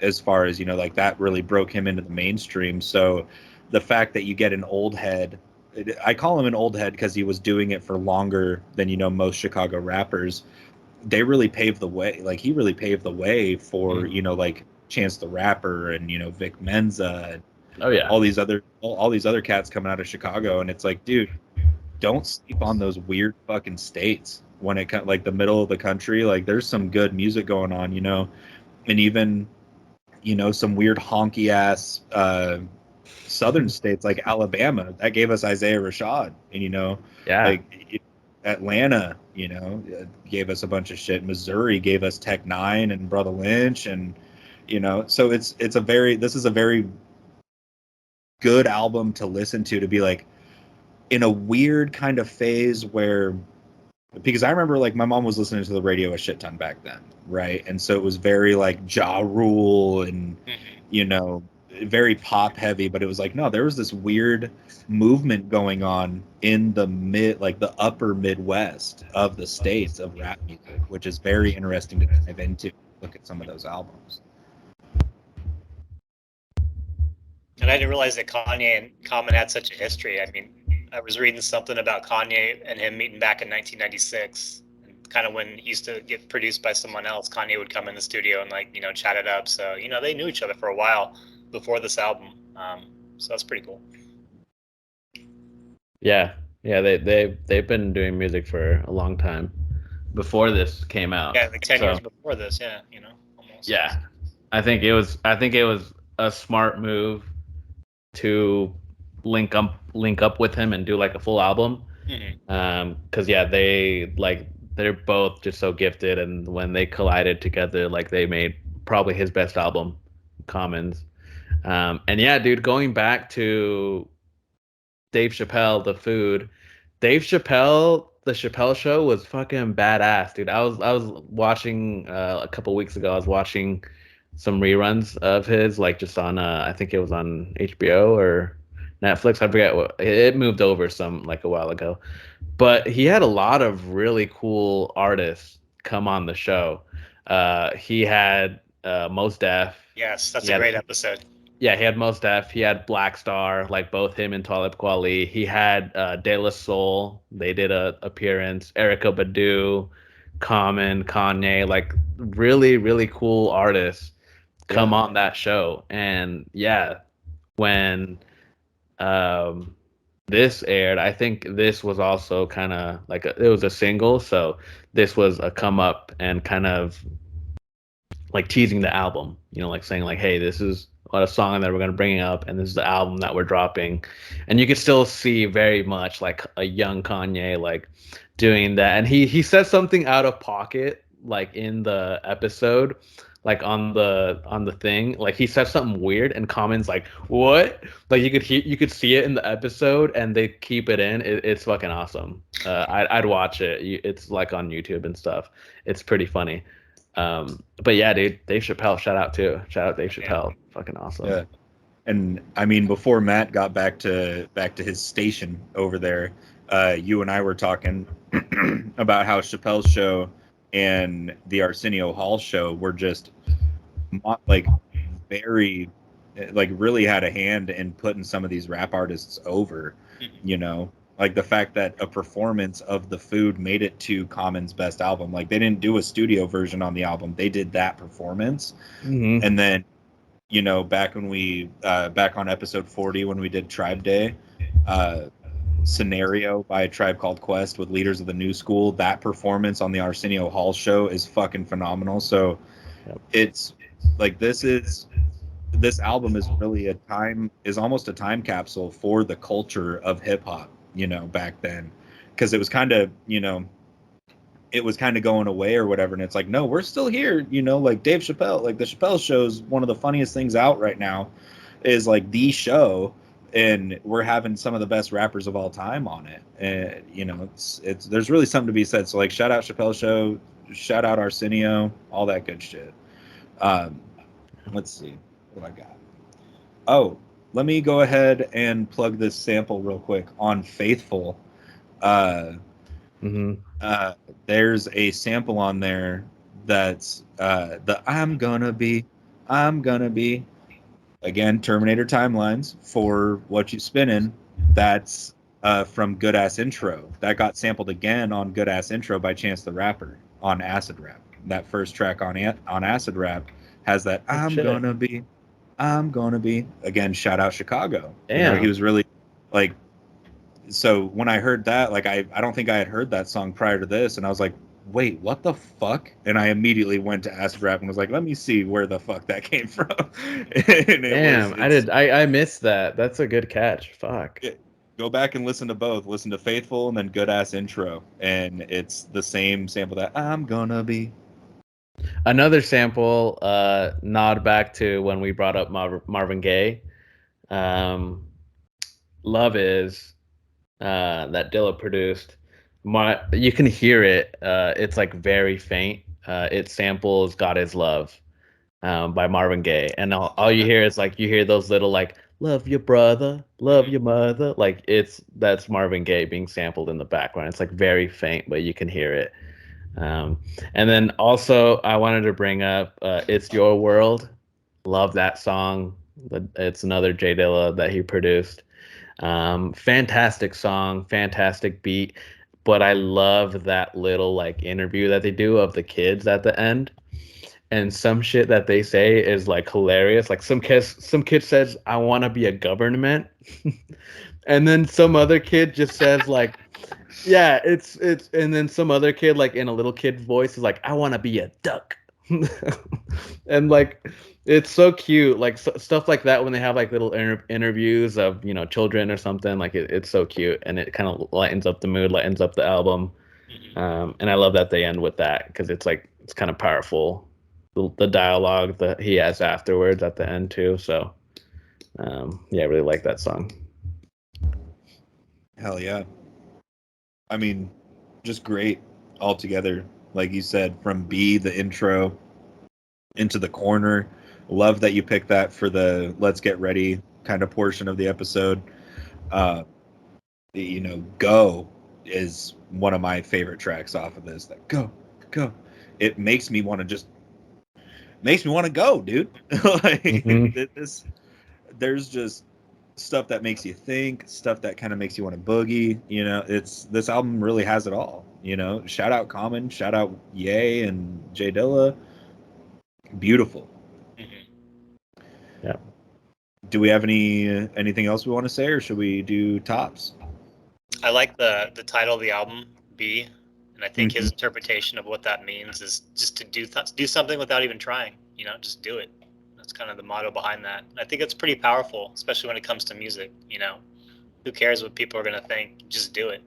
as far as like that really broke him into the mainstream. So the fact that you get an old head I call him an old head because he was doing it for longer than, you know, most Chicago rappers. They really paved the way. Like, he really paved the way for, you know, like Chance the Rapper and, you know, Vic Mensa and Oh yeah. all these other cats coming out of Chicago. And it's like, dude, don't sleep on those weird fucking states when it comes, like, the middle of the country. Like, there's some good music going on, you know, and even, you know, some weird honky ass southern states like Alabama that gave us Isaiah Rashad, and, you know, like Atlanta, you know, gave us a bunch of shit. Missouri gave us Tech Nine and Brother Lynch, and, you know, so this is a very good album to listen to be like in a weird kind of phase where, because I remember, like, my mom was listening to the radio a shit ton back then, right? And so it was very like Ja Rule and, you know, very pop heavy, but it was like, no, there was this weird movement going on in the upper Midwest of the states of rap music, which is very interesting to dive into. Look at some of those albums. And I didn't realize that Kanye and Common had such a history. I mean, I was reading something about Kanye and him meeting back in 1996, and kind of when he used to get produced by someone else, Kanye would come in the studio and, like, you know, chat it up. So, you know, they knew each other for a while before this album. So that's pretty cool. Yeah, they've been doing music for a long time before this came out. Yeah, like 10 years before this. Yeah, you know, almost. Yeah, I think it was a smart move to link up with him and do like a full album. Because they're both just so gifted, and when they collided together, like, they made probably his best album, Commons. And yeah, dude, going back to Dave Chappelle, the food, Dave Chappelle, the Chappelle Show was fucking badass, dude. I was watching a couple weeks ago. I was watching some reruns of his, like, just on I think it was on HBO or Netflix. I forget what it moved over some, like, a while ago. But he had a lot of really cool artists come on the show. He had Mos Def. Yes, that's a great episode. Yeah, he had Mos Def. He had Black Star, like both him and Talib Kweli. He had De La Soul. They did a appearance. Erykah Badu, Common, Kanye, like really, really cool artists come on that show. And yeah, when this aired, I think this was also kind of like it was a single, so this was a come up and kind of like teasing the album, you know, like saying like, hey, this is a song that we're going to bring up, and this is the album that we're dropping. And you could still see very much like a young Kanye like doing that. And he said something out of pocket, like in the episode, like on the thing, like he said something weird, and Common's like, what? Like you could see it in the episode, and they keep it in. It's fucking awesome. I'd watch it. It's like on YouTube and stuff. It's pretty funny. But yeah, dude, Dave Chappelle, shout out Dave Chappelle. Fucking awesome. Yeah. And I mean, before Matt got back to his station over there, you and I were talking about how Chappelle's show and the Arsenio Hall show were just like very, like, really had a hand in putting some of these rap artists over, you know, like the fact that a performance of The Food made it to Common's best album. Like, they didn't do a studio version on the album. They did that performance. And then, you know, back on episode 40, when we did Tribe Day, Scenario by A Tribe Called Quest with Leaders of the New School, that performance on the Arsenio Hall show is fucking phenomenal. So it's like, this album is really almost a time capsule for the culture of hip hop, you know, back then, because it was kind of, you know, it was kind of going away or whatever. And it's like, no, we're still here, you know, like Dave Chappelle, like the Chappelle Show is one of the funniest things out right now, is like the show. And we're having some of the best rappers of all time on it. And, you know, it's there's really something to be said. So, like, shout out Chappelle Show, shout out Arsenio, all that good shit. Let's see what I got. Oh, let me go ahead and plug this sample real quick on Faithful. There's a sample on there that's the I'm gonna be. Again, Terminator timelines for Whatchu Spinnin. That's from Good Ass Intro. That got sampled again on Good Ass Intro by Chance the Rapper on Acid Rap. That first track on Acid Rap has that I'm gonna be. Again, shout out Chicago. Damn. You know, he was really like, so when I heard that, like I don't think I had heard that song prior to this, and I was like, wait, what the fuck? And I immediately went to Acid Rap and was like, let me see where the fuck that came from. I missed that. That's a good catch. Fuck. Go back and listen to both. Listen to Faithful and then Good Ass Intro, and it's the same sample that I'm gonna be. Another sample, nod back to when we brought up Marvin Gaye. Love Is, that Dilla produced. You can hear it. It's like very faint. It samples God Is Love, by Marvin Gaye. And all you hear is like, you hear those little like, love your brother, love your mother. Like that's Marvin Gaye being sampled in the background. It's like very faint, but you can hear it. And then also I wanted to bring up It's Your World. Love that song. It's another J Dilla that he produced. Fantastic song, fantastic beat. But I love that little like interview that they do of the kids at the end. And some shit that they say is like hilarious. Like some kid says, I want to be a government. And then some other kid just says like, yeah, it's and then some other kid like in a little kid voice is like, I want to be a duck. And like it's so cute, like stuff like that when they have like little interviews of, you know, children or something. Like it's so cute, and it kind of lightens up the mood, lightens up the album. And I love that they end with that, because it's like it's kind of powerful, the dialogue that he has afterwards at the end too. So yeah, I really like that song. Hell yeah. I mean, just great altogether. Like you said, from B, the intro, into the corner. Love that you picked that for the let's get ready kind of portion of the episode. You know, Go is one of my favorite tracks off of this. That go. It makes me want to go, dude. Like there's just stuff that makes you think, stuff that kind of makes you want to boogie. You know, this album really has it all. You know, shout out Common, shout out Ye and J Dilla. Beautiful. Yeah. Do we have anything else we want to say, or should we do tops? I like the title of the album, B, and I think his interpretation of what that means is just to do something without even trying. You know, just do it. That's kind of the motto behind that. And I think it's pretty powerful, especially when it comes to music. You know, who cares what people are going to think? Just do it.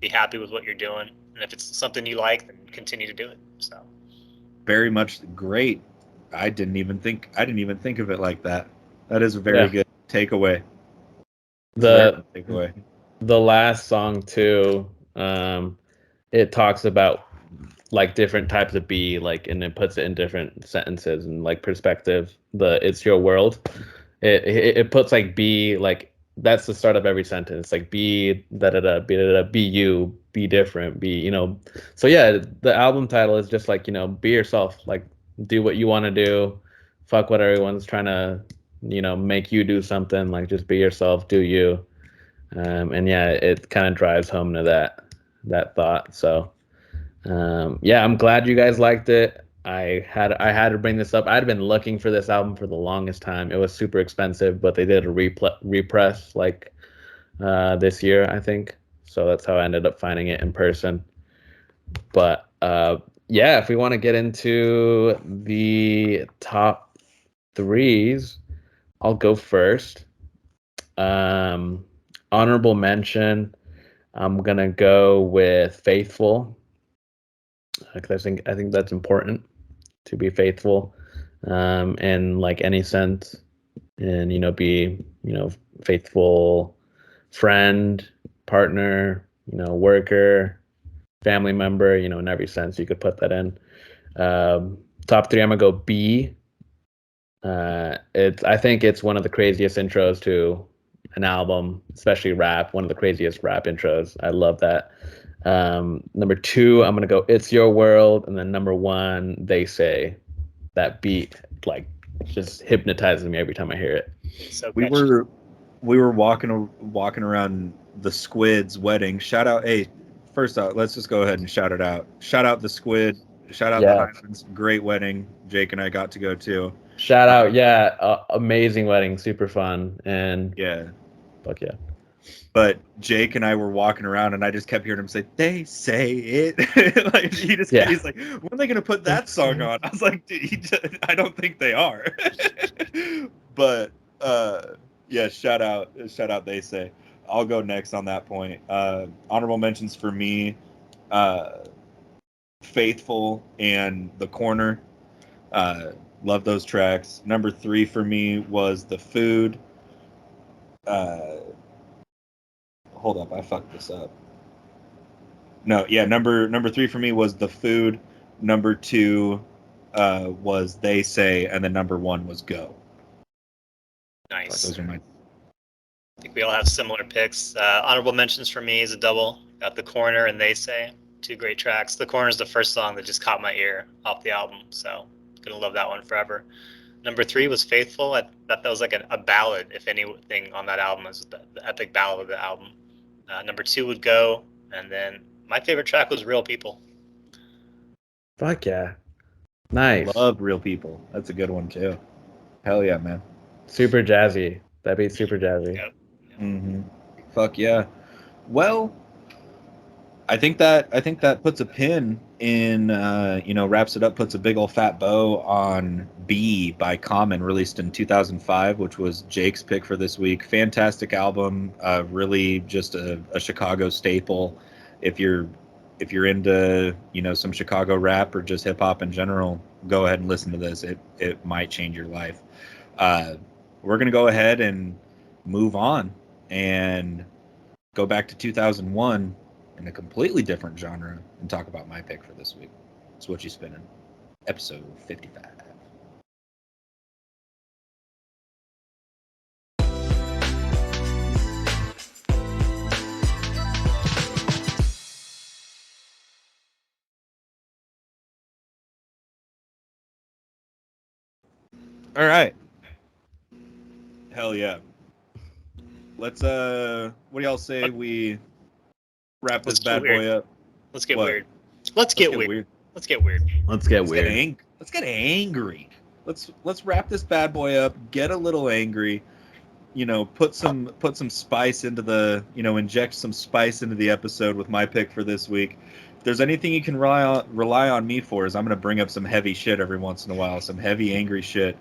Be happy with what you're doing, and if it's something you like, then continue to do it. So, very much great. I didn't even think of it like that. That is a very good takeaway. The last song too, it talks about like different types of B, like, and it puts it in different sentences and like perspective. It's your world. It puts like B, like that's the start of every sentence. Like be da da da, be you, be different, be, you know. So yeah, the album title is just like, you know, be yourself. Like do what you want to do. Fuck what everyone's trying to, you know, make you do something. Like just be yourself, do you. And yeah, it kind of drives home to that thought. So yeah, I'm glad you guys liked it. I had to bring this up. I'd been looking for this album for the longest time. It was super expensive, but they did a repress like this year, I think. So that's how I ended up finding it in person. But yeah, if we want to get into the top threes, I'll go first. Honorable mention, I'm gonna go with Faithful, because I think that's important, to be faithful, in like any sense, and you know, be, you know, faithful friend, partner, you know, worker, family member, you know, in every sense you could put that in. Top three, I'm gonna go B. I think it's one of the craziest intros to an album, especially rap. One of the craziest rap intros. I love that. Number two, I'm gonna go It's Your World, and then number one, They Say. That beat like just hypnotizes me every time I hear it. so we were walking around the Squid's wedding. Shout out, hey, first out, let's just go ahead and shout it out. Shout out the Squid. Shout out the Highlands. Great wedding. Jake and I got to go to. Shout out, yeah, amazing wedding, super fun, and yeah, fuck yeah. But Jake and I were walking around, and I just kept hearing him say, "They say it." Like he's like, "When are they gonna put that song on?" I was like, "Dude, I don't think they are." But yeah, shout out, They Say. I'll go next on that point. Honorable mentions for me, Faithful and The Corner. Love those tracks. Number 3 for me was The Food. Hold up, I fucked this up. No, yeah, number 3 for me was The Food. Number 2 was They Say, and then number 1 was Go. Nice. Those are my. I think we all have similar picks. Honorable mentions for me is a double. Got The Corner and They Say. 2 great tracks. The Corner is the first song that just caught my ear off the album, so gonna love that one forever. Number 3 was Faithful. I thought that was like a ballad, if anything, on that album. It was the epic ballad of the album. Number 2 would Go, and then my favorite track was Real People. Fuck yeah. Nice. Love Real People. That's a good one too. Hell yeah, man. Super jazzy. That beat's super jazzy. Yep. Mm-hmm. Fuck yeah. Well, I think that puts a pin in, wraps it up, puts a big old fat bow on B by Common, released in 2005, which was Jake's pick for this week. Fantastic album, really just a Chicago staple. If you're into, some Chicago rap or just hip hop in general, go ahead and listen to this. It might change your life. We're going to go ahead and move on and go back to 2001 in a completely different genre and talk about my pick for this week. It's Whatchu Spinnin', episode 55. All right. Hell yeah. Let's what do y'all say we wrap this bad boy up? Let's get weird. Let's get weird. Let's get weird. Let's get angry. Let's wrap this bad boy up. Get a little angry. Put some spice into the. Inject some spice into the episode with my pick for this week. If there's anything you can rely on me for, is I'm gonna bring up some heavy shit every once in a while. Some heavy, angry shit.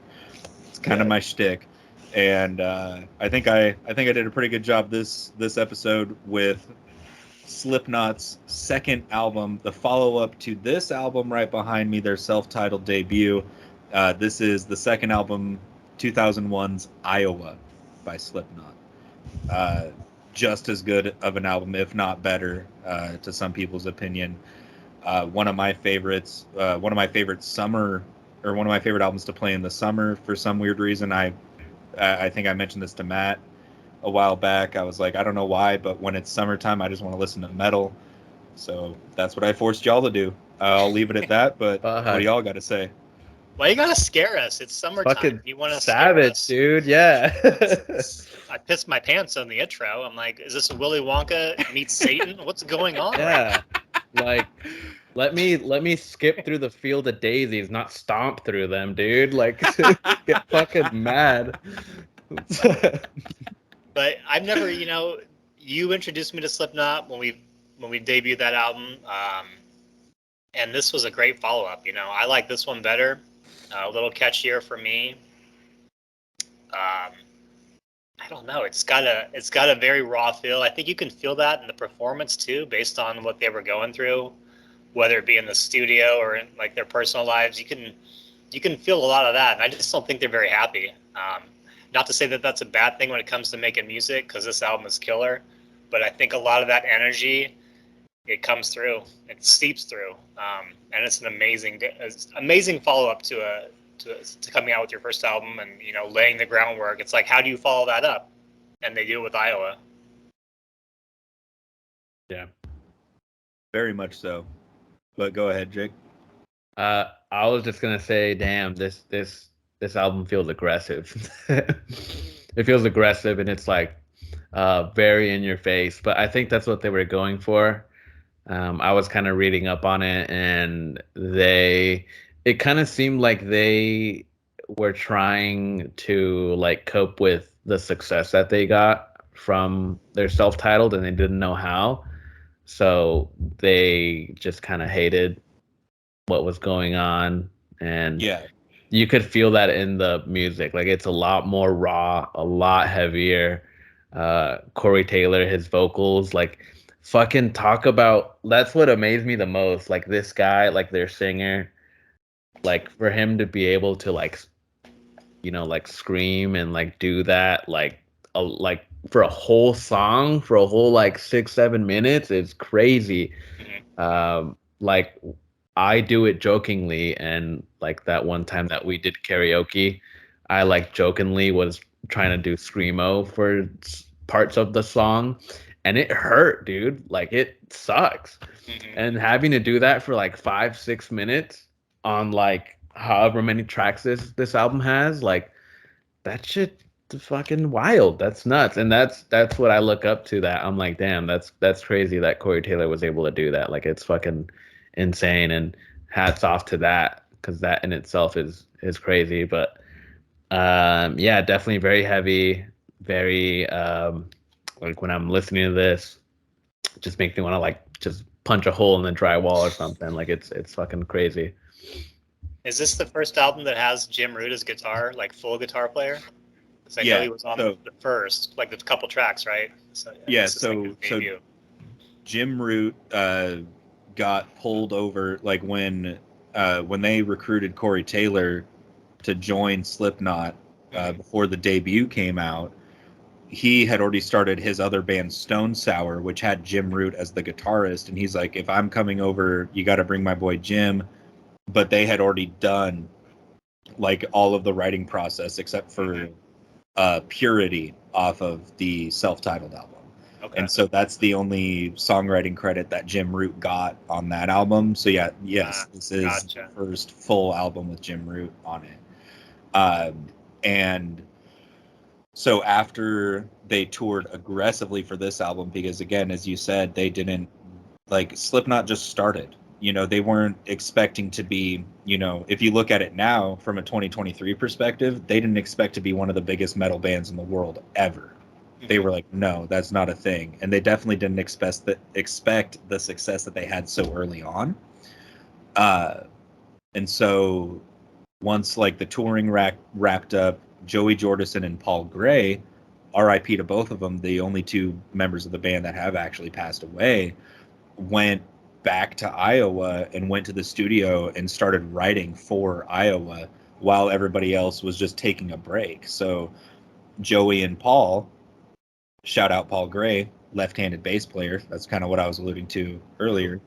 It's kind of my shtick. And I think I did a pretty good job this episode with Slipknot's second album, the follow-up to this album right behind me, their self-titled debut. This is the second album, 2001's Iowa by Slipknot. Just as good of an album, if not better, to some people's opinion. One of my favorite summer, or one of my favorite albums to play in the summer for some weird reason. I think I mentioned this to Matt a while back. I was like, I don't know why, but when it's summertime, I just want to listen to metal. So that's what I forced y'all to do. I'll leave it at that, but what do y'all got to say? Why you gotta scare us? It's summertime. Fucking you want to savage, dude. Yeah. I pissed my pants on the intro. I'm like, is this Willy Wonka meets Satan? What's going on? Yeah. Like, let me skip through the field of daisies, not stomp through them, dude. Like, get fucking mad. But I've never, you introduced me to Slipknot when we debuted that album, and this was a great follow-up. I like this one better, a little catchier for me. I don't know. It's got a very raw feel. I think you can feel that in the performance too, based on what they were going through, whether it be in the studio or in like their personal lives. You can feel a lot of that, and I just don't think they're very happy. Not to say that that's a bad thing when it comes to making music, because this album is killer, but I think a lot of that energy, it comes through, it seeps through, and it's an amazing follow-up to coming out with your first album and laying the groundwork. It's like, how do you follow that up? And they do it with Iowa. Yeah, very much so. But go ahead, Jake. I was just gonna say, damn, this album feels aggressive. It feels aggressive, and it's like very in your face. But I think that's what they were going for. I was kind of reading up on it, and it kind of seemed like they were trying to like cope with the success that they got from their self-titled, and they didn't know how. So they just kind of hated what was going on, and Yeah. you could feel that in the music. Like it's a lot more raw, a lot heavier. Corey Taylor, his vocals, like fucking talk about. That's what amazed me the most. Like this guy, like their singer, like for him to be able to like, like scream and like do that, like for a whole song, for a whole like 6-7 minutes, is crazy. Like I do it jokingly, and like that one time that we did karaoke, I like jokingly was trying to do screamo for parts of the song, and it hurt, dude. Like it sucks. And having to do that for like 5-6 minutes on like however many tracks this album has, like that shit fucking wild. That's nuts. And that's what I look up to. That I'm like, damn, that's crazy that Corey Taylor was able to do that. Like it's fucking insane, and hats off to that, because that in itself is crazy. But yeah, definitely very heavy, very like when I'm listening to this, it just makes me want to like just punch a hole in the drywall or something. Like it's fucking crazy. Is this the first album that has Jim Root as guitar, like full guitar player? Because I know he was on the first, like the couple tracks, right? So, yeah, so Jim Root got pulled over like when they recruited Corey Taylor to join Slipknot before the debut came out. He had already started his other band, Stone Sour, which had Jim Root as the guitarist, and he's like, if I'm coming over, you got to bring my boy Jim. But they had already done like all of the writing process except for Purity off of the self-titled album. Okay. And so that's the only songwriting credit that Jim Root got on that album. So this is the first full album with Jim Root on it. And so after they toured aggressively for this album, because again, as you said, they didn't, like, Slipknot just started. They weren't expecting to be, if you look at it now from a 2023 perspective, they didn't expect to be one of the biggest metal bands in the world ever. They were like, no, that's not a thing. And they definitely didn't expect the success that they had so early on. And so once like the touring wrapped up, Joey Jordison and Paul Gray, RIP to both of them, the only two members of the band that have actually passed away, went back to Iowa and went to the studio and started writing for Iowa while everybody else was just taking a break. So Joey and Paul, shout out Paul Gray, left-handed bass player. That's kind of what I was alluding to earlier.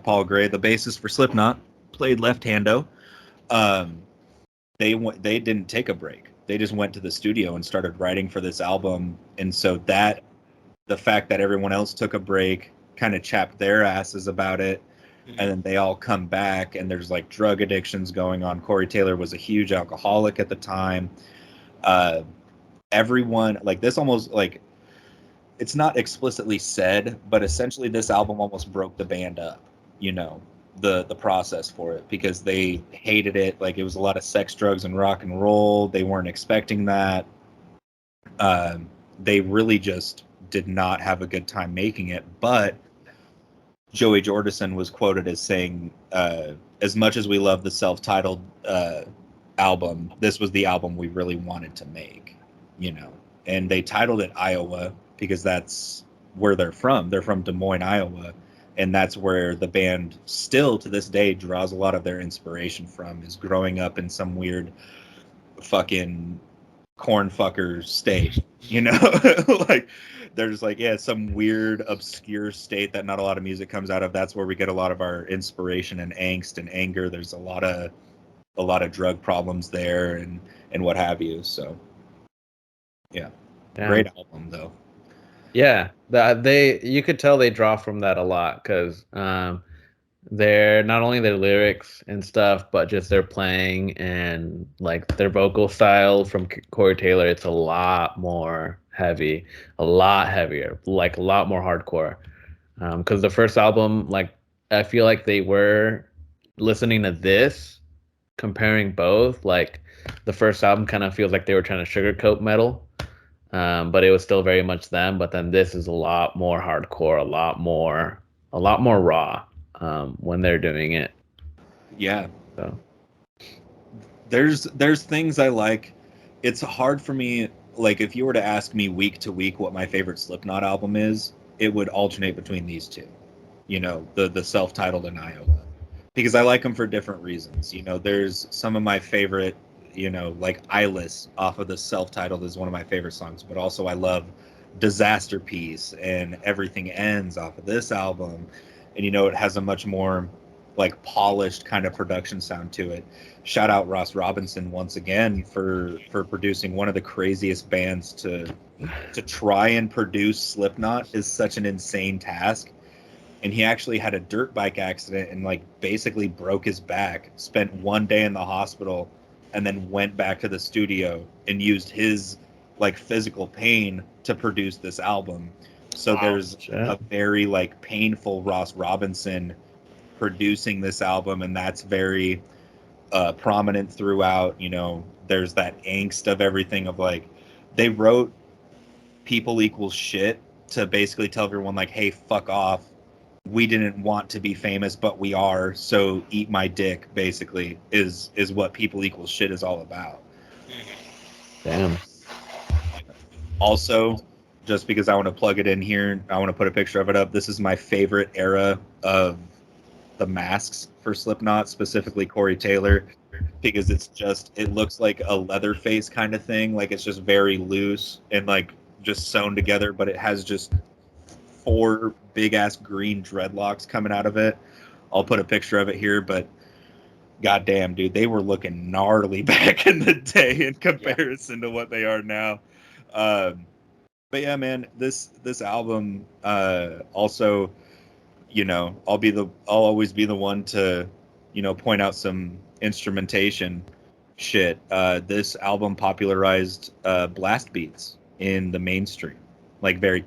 Paul Gray, the bassist for Slipknot, played left-hando. They didn't take a break. They just went to the studio and started writing for this album. And so that the fact that everyone else took a break kind of chapped their asses about it. And then they all come back, and there's like drug addictions going on. Corey Taylor was a huge alcoholic at the time. Everyone, like, this almost, like, it's not explicitly said, but essentially this album almost broke the band up, the process for it, because they hated it. Like, it was a lot of sex, drugs, and rock and roll. They weren't expecting that. They really just did not have a good time making it. But Joey Jordison was quoted as saying, as much as we love the self-titled album, this was the album we really wanted to make, and they titled it Iowa because that's where they're from. They're from Des Moines, Iowa, and that's where the band still to this day draws a lot of their inspiration from, is growing up in some weird fucking cornfucker state, like there's like, some weird obscure state that not a lot of music comes out of. That's where we get a lot of our inspiration and angst and anger. There's a lot of drug problems there and what have you. So great album though. You could tell they draw from that a lot, because they're not only their lyrics and stuff, but just their playing and like their vocal style from Corey Taylor. It's a lot more heavy, a lot heavier, like a lot more hardcore. Because the first album, like I feel like they were listening to this, comparing both. Like the first album kind of feels like they were trying to sugarcoat metal, but it was still very much them. But then this is a lot more hardcore, a lot more raw when they're doing it. Yeah. So There's things I like. It's hard for me, like if you were to ask me week to week what my favorite Slipknot album is, it would alternate between these two. You know, the self-titled and Iowa. Because I like them for different reasons. You know, there's some of my favorite, you know, like Eyeless off of the self-titled is one of my favorite songs, but also I love Disaster Piece and Everything Ends off of this album. And you know, it has a much more like polished kind of production sound to it. Shout out Ross Robinson once again for producing one of the craziest bands to try and produce Slipknot is such an insane task. And he actually had a dirt bike accident and like basically broke his back, spent one day in the hospital, and then went back to the studio and used his like physical pain to produce this album. So there's a very like painful Ross Robinson producing this album, and that's very prominent throughout. You know, there's that angst of everything of like they wrote people equals shit to basically tell everyone like, hey, fuck off, we didn't want to be famous but we are, so eat my dick, basically is what people equals shit is all about. damn. Also, just because I want to plug it in here, I want to put a picture of it up. This is my favorite era of the masks for Slipknot, specifically Corey Taylor, because it looks like a Leatherface kind of thing. Like it's just very loose and like just sewn together, but it has just 4 big ass green dreadlocks coming out of it. I'll put a picture of it here, but goddamn, dude, they were looking gnarly back in the day in comparison to what they are now. But yeah, man, this album also, you know, I'll always be the one to, you know, point out some instrumentation shit. This album popularized blast beats in the mainstream, like very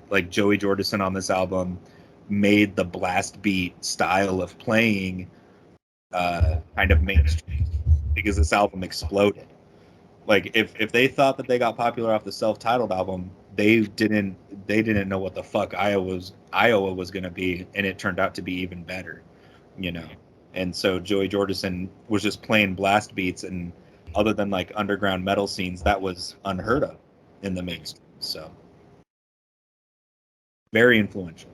like Joey Jordison on this album made the blast beat style of playing kind of mainstream because this album exploded. Like if they thought that they got popular off the self-titled album, they didn't know what the fuck Iowa was going to be, and it turned out to be even better, you know. And so Joey Jordison was just playing blast beats, and other than like underground metal scenes, that was unheard of in the mainstream. So very influential.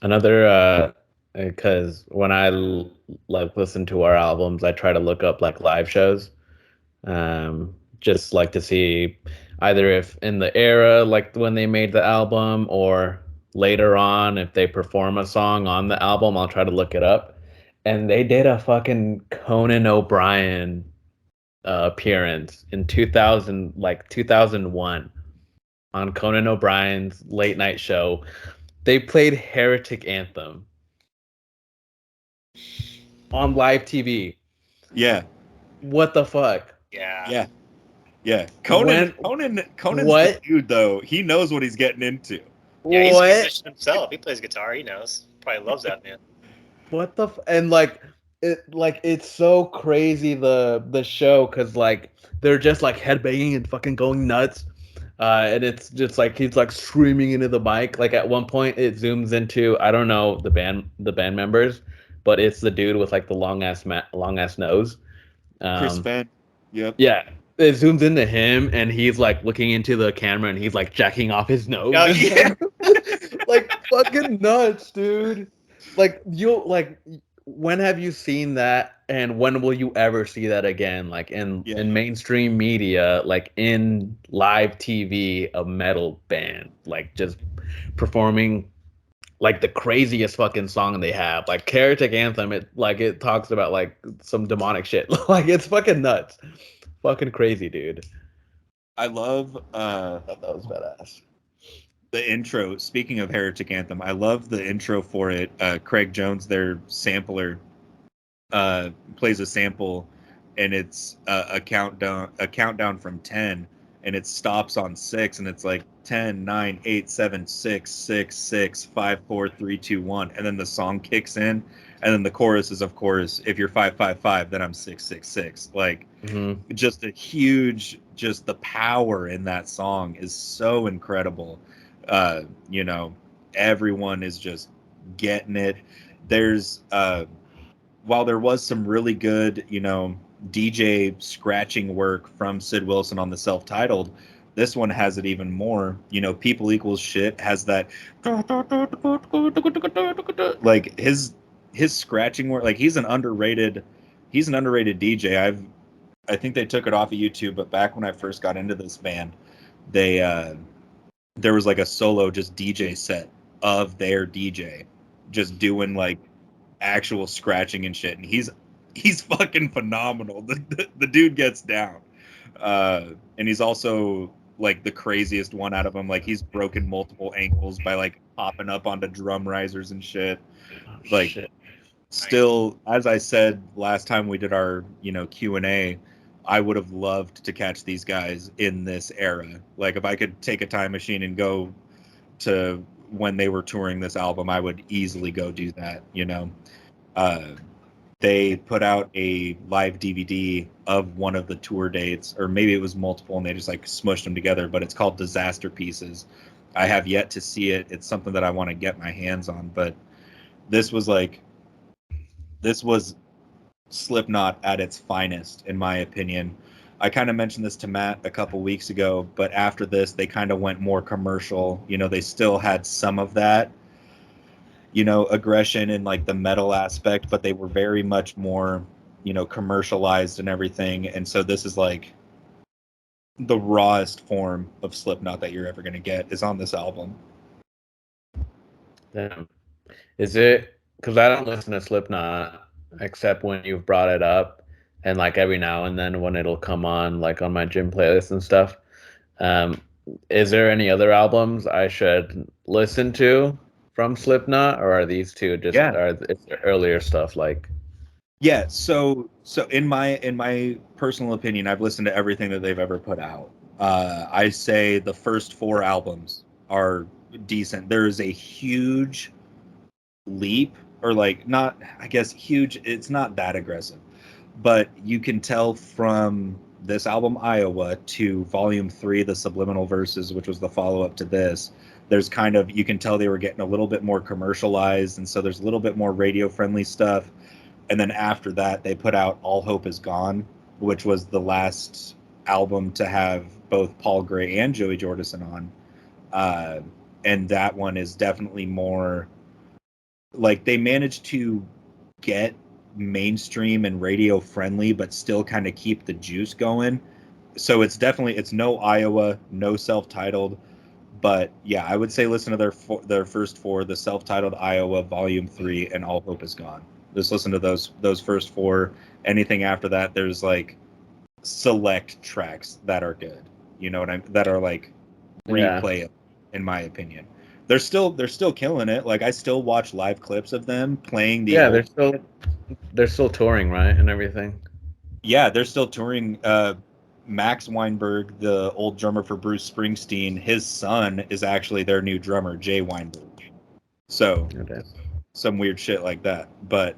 Another because when I like listen to our albums, I try to look up like live shows, just like to see either if in the era like when they made the album or later on if they perform a song on the album. I'll try to look it up, and they did a fucking Conan O'Brien appearance in 2001 on Conan O'Brien's late night show. They played Heretic Anthem on live TV. Yeah. What the fuck? Yeah. Conan's what? the dude, though. He knows what he's getting into. Yeah, he's a musician himself. He plays guitar. He knows. Probably loves that man. What the and like it's so crazy the show because like they're just like headbanging and fucking going nuts. And it's just like he's like screaming into the mic. Like at one point, it zooms into I don't know the band members, but it's the dude with like the long ass nose. Chris Fenn. Yep. Yeah, it zooms into him, and he's like looking into the camera, and he's like jacking off his nose. Oh, yeah. Like fucking nuts, dude. Like when have you seen that, and when will you ever see that again? Like in mainstream media, like in live TV, a metal band like just performing like the craziest fucking song they have, like Heretic Anthem. It talks about like some demonic shit. Like it's fucking nuts, fucking crazy, dude. I love I thought that was badass. The intro, speaking of Heretic Anthem, I love the intro for it. Craig Jones, their sampler, plays a sample, and it's a countdown from 10, and it stops on 6, and it's like 10, 9, 8, 7, 6, 6, 6, 5, 4, 3, 2, 1, and then the song kicks in, and then the chorus is, of course, if you're 5, 5, 5, then I'm 6, 6, 6. Like, just a huge, just the power in that song is so incredible. You know, everyone is just getting it. There's while there was some really good, you know, DJ scratching work from Sid Wilson on the self-titled, this one has it even more. You know, People Equals Shit has that like his scratching work. Like he's an underrated DJ. I think they took it off of YouTube, but back when I first got into this band, they there was like a solo just DJ set of their DJ just doing like actual scratching and shit, and he's fucking phenomenal. The dude gets down, and he's also like the craziest one out of them. Like he's broken multiple ankles by like popping up onto drum risers and shit. Like still, as I said last time we did our, you know, Q&A, I would have loved to catch these guys in this era. Like if I could take a time machine and go to when they were touring this album, I would easily go do that, you know. They put out a live DVD of one of the tour dates, or maybe it was multiple, and they just like smushed them together, but it's called Disaster Pieces. I have yet to see it. It's something that I want to get my hands on, but this was Slipknot at its finest, in my opinion. I kind of mentioned this to Matt a couple weeks ago, but after this, they kind of went more commercial. You know, they still had some of that, you know, aggression and like the metal aspect, but they were very much more, you know, commercialized and everything. And so this is like the rawest form of Slipknot that you're ever going to get is on this album. Damn. Is it, because I don't listen to Slipknot except when you've brought it up, and like every now and then when it'll come on like on my gym playlist and stuff. Is there any other albums I should listen to from Slipknot, or are these two just is there earlier stuff like? Yeah, so in my personal opinion, I've listened to everything that they've ever put out. I say the first 4 albums are decent. There is a huge leap, or like not, I guess huge, it's not that aggressive, but you can tell from this album Iowa to volume 3, the Subliminal Verses, which was the follow-up to this, there's kind of, you can tell they were getting a little bit more commercialized, and so there's a little bit more radio friendly stuff. And then after that they put out All Hope Is Gone, which was the last album to have both Paul Gray and Joey Jordison on, and that one is definitely more like they managed to get mainstream and radio friendly but still kind of keep the juice going. So it's no Iowa, no self-titled, but yeah, I would say listen to their first 4, the self-titled, Iowa, volume 3, and All Hope Is Gone. Just listen to those first 4. Anything after that, there's like select tracks that are good, you know what that are like replayable, in my opinion. They're still killing it. Like I still watch live clips of them playing the they're still touring, right, and everything. Yeah, they're still touring. Max Weinberg, the old drummer for Bruce Springsteen, his son is actually their new drummer, Jay Weinberg. So some weird shit like that. But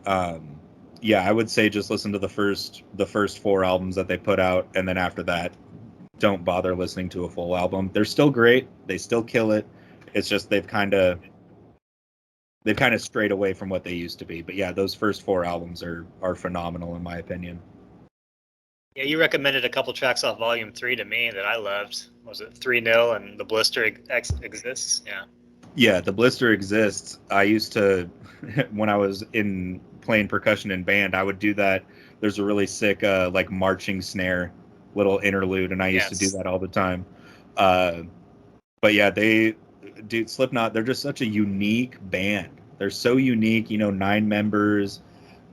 yeah, I would say just listen to the first 4 albums that they put out, and then after that, don't bother listening to a full album. They're still great. They still kill it. It's just they've kind of strayed away from what they used to be. But yeah, those first 4 albums are phenomenal in my opinion. Yeah, you recommended a couple tracks off Volume 3 to me that I loved. Was it 3-0 and The Blister Exists? Yeah. Yeah, The Blister Exists. I used to, when I was playing percussion in band, I would do that. There's a really sick like marching snare little interlude, and I used to do that all the time. But yeah, Slipknot, they're just such a unique band. They're so unique, you know, 9 members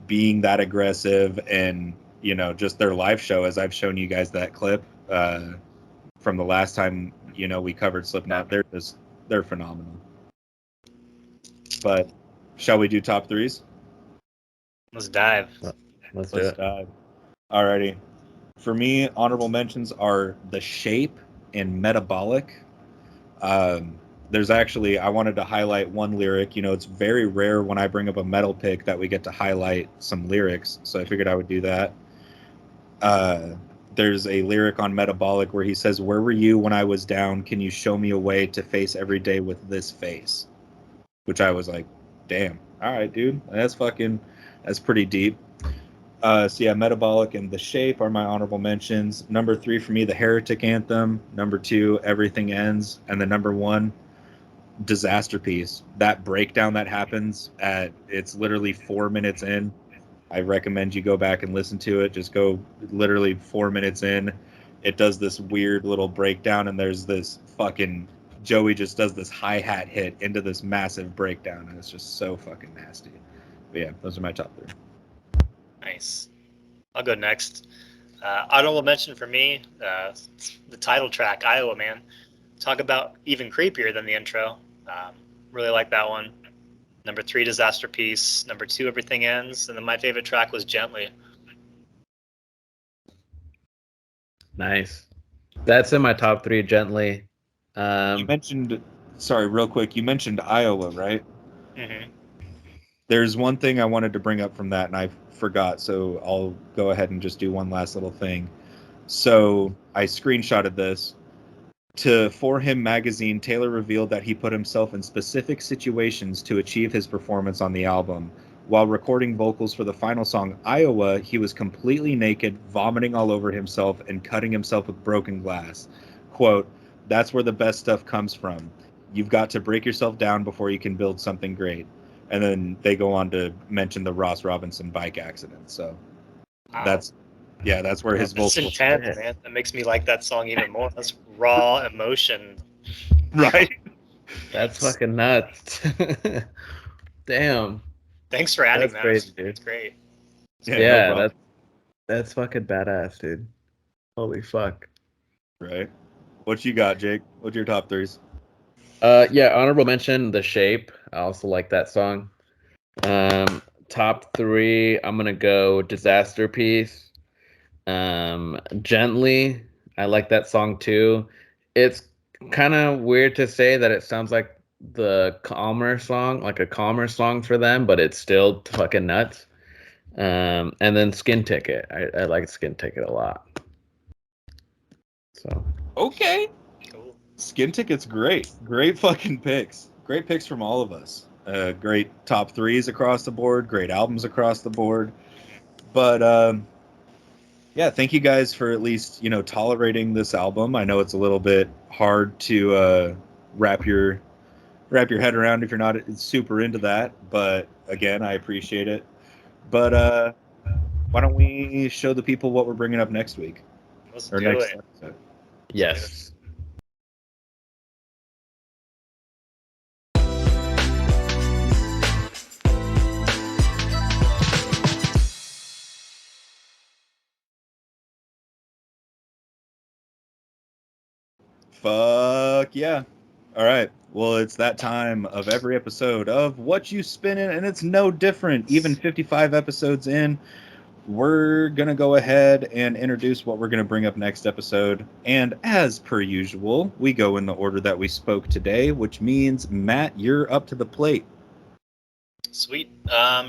being that aggressive, and you know, just their live show, as I've shown you guys that clip from the last time, you know, we covered Slipknot. They're phenomenal. But shall we do top 3s? Let's dive. Let's do it. Dive. Alrighty. For me, honorable mentions are The Shape and Metabolic. There's actually, I wanted to highlight one lyric. You know, it's very rare when I bring up a metal pick that we get to highlight some lyrics, so I figured I would do that. There's a lyric on Metabolic where he says, "Where were you when I was down? Can you show me a way to face every day with this face?" Which I was like, damn. All right, dude. That's pretty deep. So yeah, Metabolic and The Shape are my honorable mentions. Number 3 for me, The Heretic Anthem. Number 2, Everything Ends. And the number 1, Disaster Piece. That breakdown that happens it's literally 4 minutes in. I recommend you go back and listen to it. Just go literally 4 minutes in. It does this weird little breakdown, and there's this fucking Joey just does this hi-hat hit into this massive breakdown, and it's just so fucking nasty. But yeah, those are my top 3. Nice. I'll go next. Honorable mention for me, the title track, Iowa, man. Talk about even creepier than the intro. Really like that one. Number 3, Disaster Piece. Number 2, Everything Ends. And then my favorite track was Gently. Nice. That's in my top 3, Gently. You mentioned, sorry, real quick, you mentioned Iowa, right? Mm-hmm. There's one thing I wanted to bring up from that, and I forgot, so I'll go ahead and just do one last little thing. So I screenshotted this. For Him magazine, Taylor revealed that he put himself in specific situations to achieve his performance on the album. While recording vocals for the final song, Iowa, he was completely naked, vomiting all over himself, and cutting himself with broken glass. Quote, "That's where the best stuff comes from. You've got to break yourself down before you can build something great." And then they go on to mention the Ross Robinson bike accident. So Wow. that's where his That's vocals. intense, man. That makes me like that song even more. That's raw emotion. Right? That's fucking nuts. Damn. Thanks for adding That's that. crazy, dude. It's great. Yeah, no Yeah, problem. that's fucking badass, dude. Holy fuck. Right. What you got, Jake? What's your top 3s? Yeah, honorable mention, The Shape. I also like that song. Top 3, I'm gonna go Disaster Piece. Gently. I like that song too. It's kind of weird to say that it sounds like the calmer song, like a calmer song for them, but it's still fucking nuts. And then Skin Ticket. I like Skin Ticket a lot. So Okay. Cool. Skin Ticket's great. Great fucking picks. Great picks from all of us. Great top 3s across the board. Great albums across the board. But yeah, thank you guys for at least tolerating this album. I know it's a little bit hard to wrap your head around if you're not super into that. But again, I appreciate it. But why don't we show the people what we're bringing up next week Let's or do next it. episode? yes. Fuck yeah. All right. Well, it's that time of every episode of Whatchu Spinnin', and it's no different. Even 55 episodes in, we're going to go ahead and introduce what we're going to bring up next episode. And as per usual, we go in the order that we spoke today, which means, Matt, you're up to the plate. Sweet.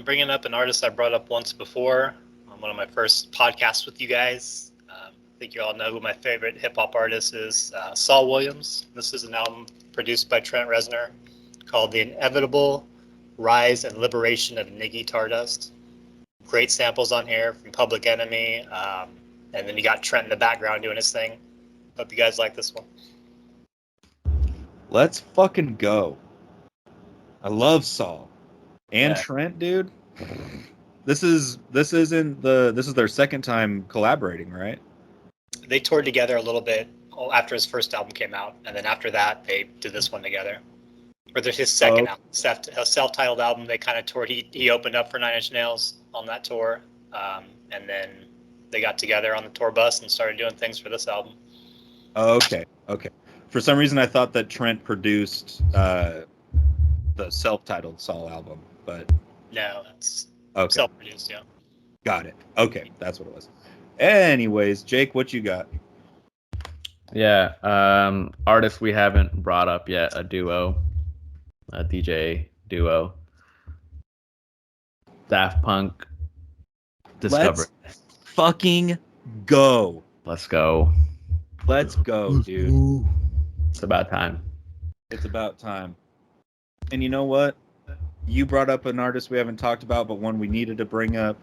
Bringing up an artist I brought up once before on one of my first podcasts with you guys. I think you all know who my favorite hip-hop artist is, Saul Williams. This is an album produced by Trent Reznor called The Inevitable Rise and Liberation of Niggy Tardust. Great samples on here from Public Enemy, and then you got Trent in the background doing his thing. Hope you guys like this one. Let's fucking go. I love Saul and Yeah. Trent, dude. This is their second time collaborating, right? They toured together a little bit after his first album came out, and then after that, they did this one together. Or there's his second album, self-titled album. They kind of toured. He opened up for 9 Inch Nails on that tour, and then they got together on the tour bus and started doing things for this album. Okay. For some reason, I thought that Trent produced the self-titled Saul album, but No, it's okay. self-produced. Yeah. Got it. Okay, that's what it was. Anyways, Jake, what you got? Yeah, artists we haven't brought up yet, a DJ duo. Daft Punk, Discover. Let's fucking go. Let's go. Let's go, dude. It's about time. It's about time. And you know what? You brought up an artist we haven't talked about, but one we needed to bring up.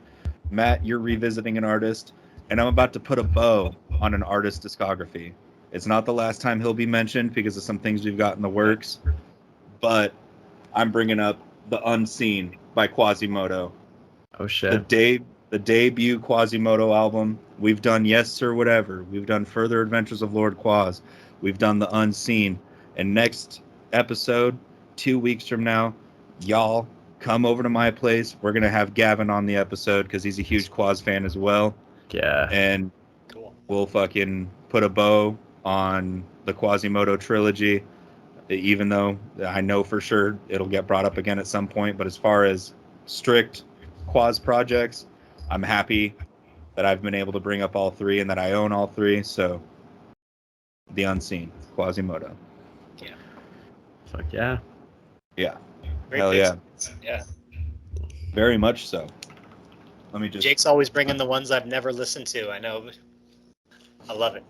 Matt, you're revisiting an artist, and I'm about to put a bow on an artist discography. It's not the last time he'll be mentioned because of some things we've got in the works, but I'm bringing up The Unseen by Quasimodo. Oh, shit. The debut Quasimodo album. We've done Yes Sir Whatever. We've done Further Adventures of Lord Quas. We've done The Unseen. And next episode, 2 weeks from now, y'all come over to my place. We're going to have Gavin on the episode because he's a huge Quas fan as well. Yeah. And Cool. we'll fucking put a bow on the Quasimodo trilogy, even though I know for sure it'll get brought up again at some point. But as far as strict Quas projects, I'm happy that I've been able to bring up all three and that I own all three. So, The Unseen, Quasimodo. Yeah. Fuck yeah. Yeah. Great Hell yeah. picks. Yeah. Very much so. Let me just... Jake's always bringing the ones I've never listened to. I know. I love it.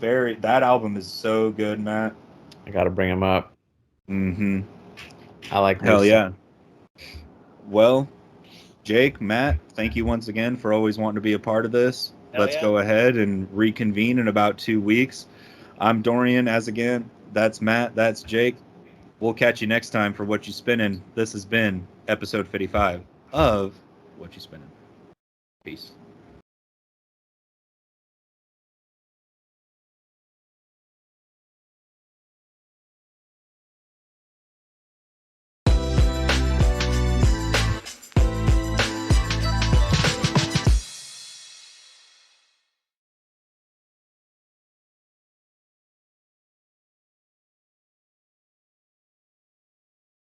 That album is so good, Matt. I gotta bring him up. Mm-hmm. I like Hell Lucy. yeah. Well, Jake, Matt, thank you once again for always wanting to be a part of this. Hell Let's yeah. go ahead and reconvene in about 2 weeks. I'm Dorian, as again. That's Matt. That's Jake. We'll catch you next time for Whatchu Spinnin. This has been episode 55 of Whatchu Spinnin. Peace.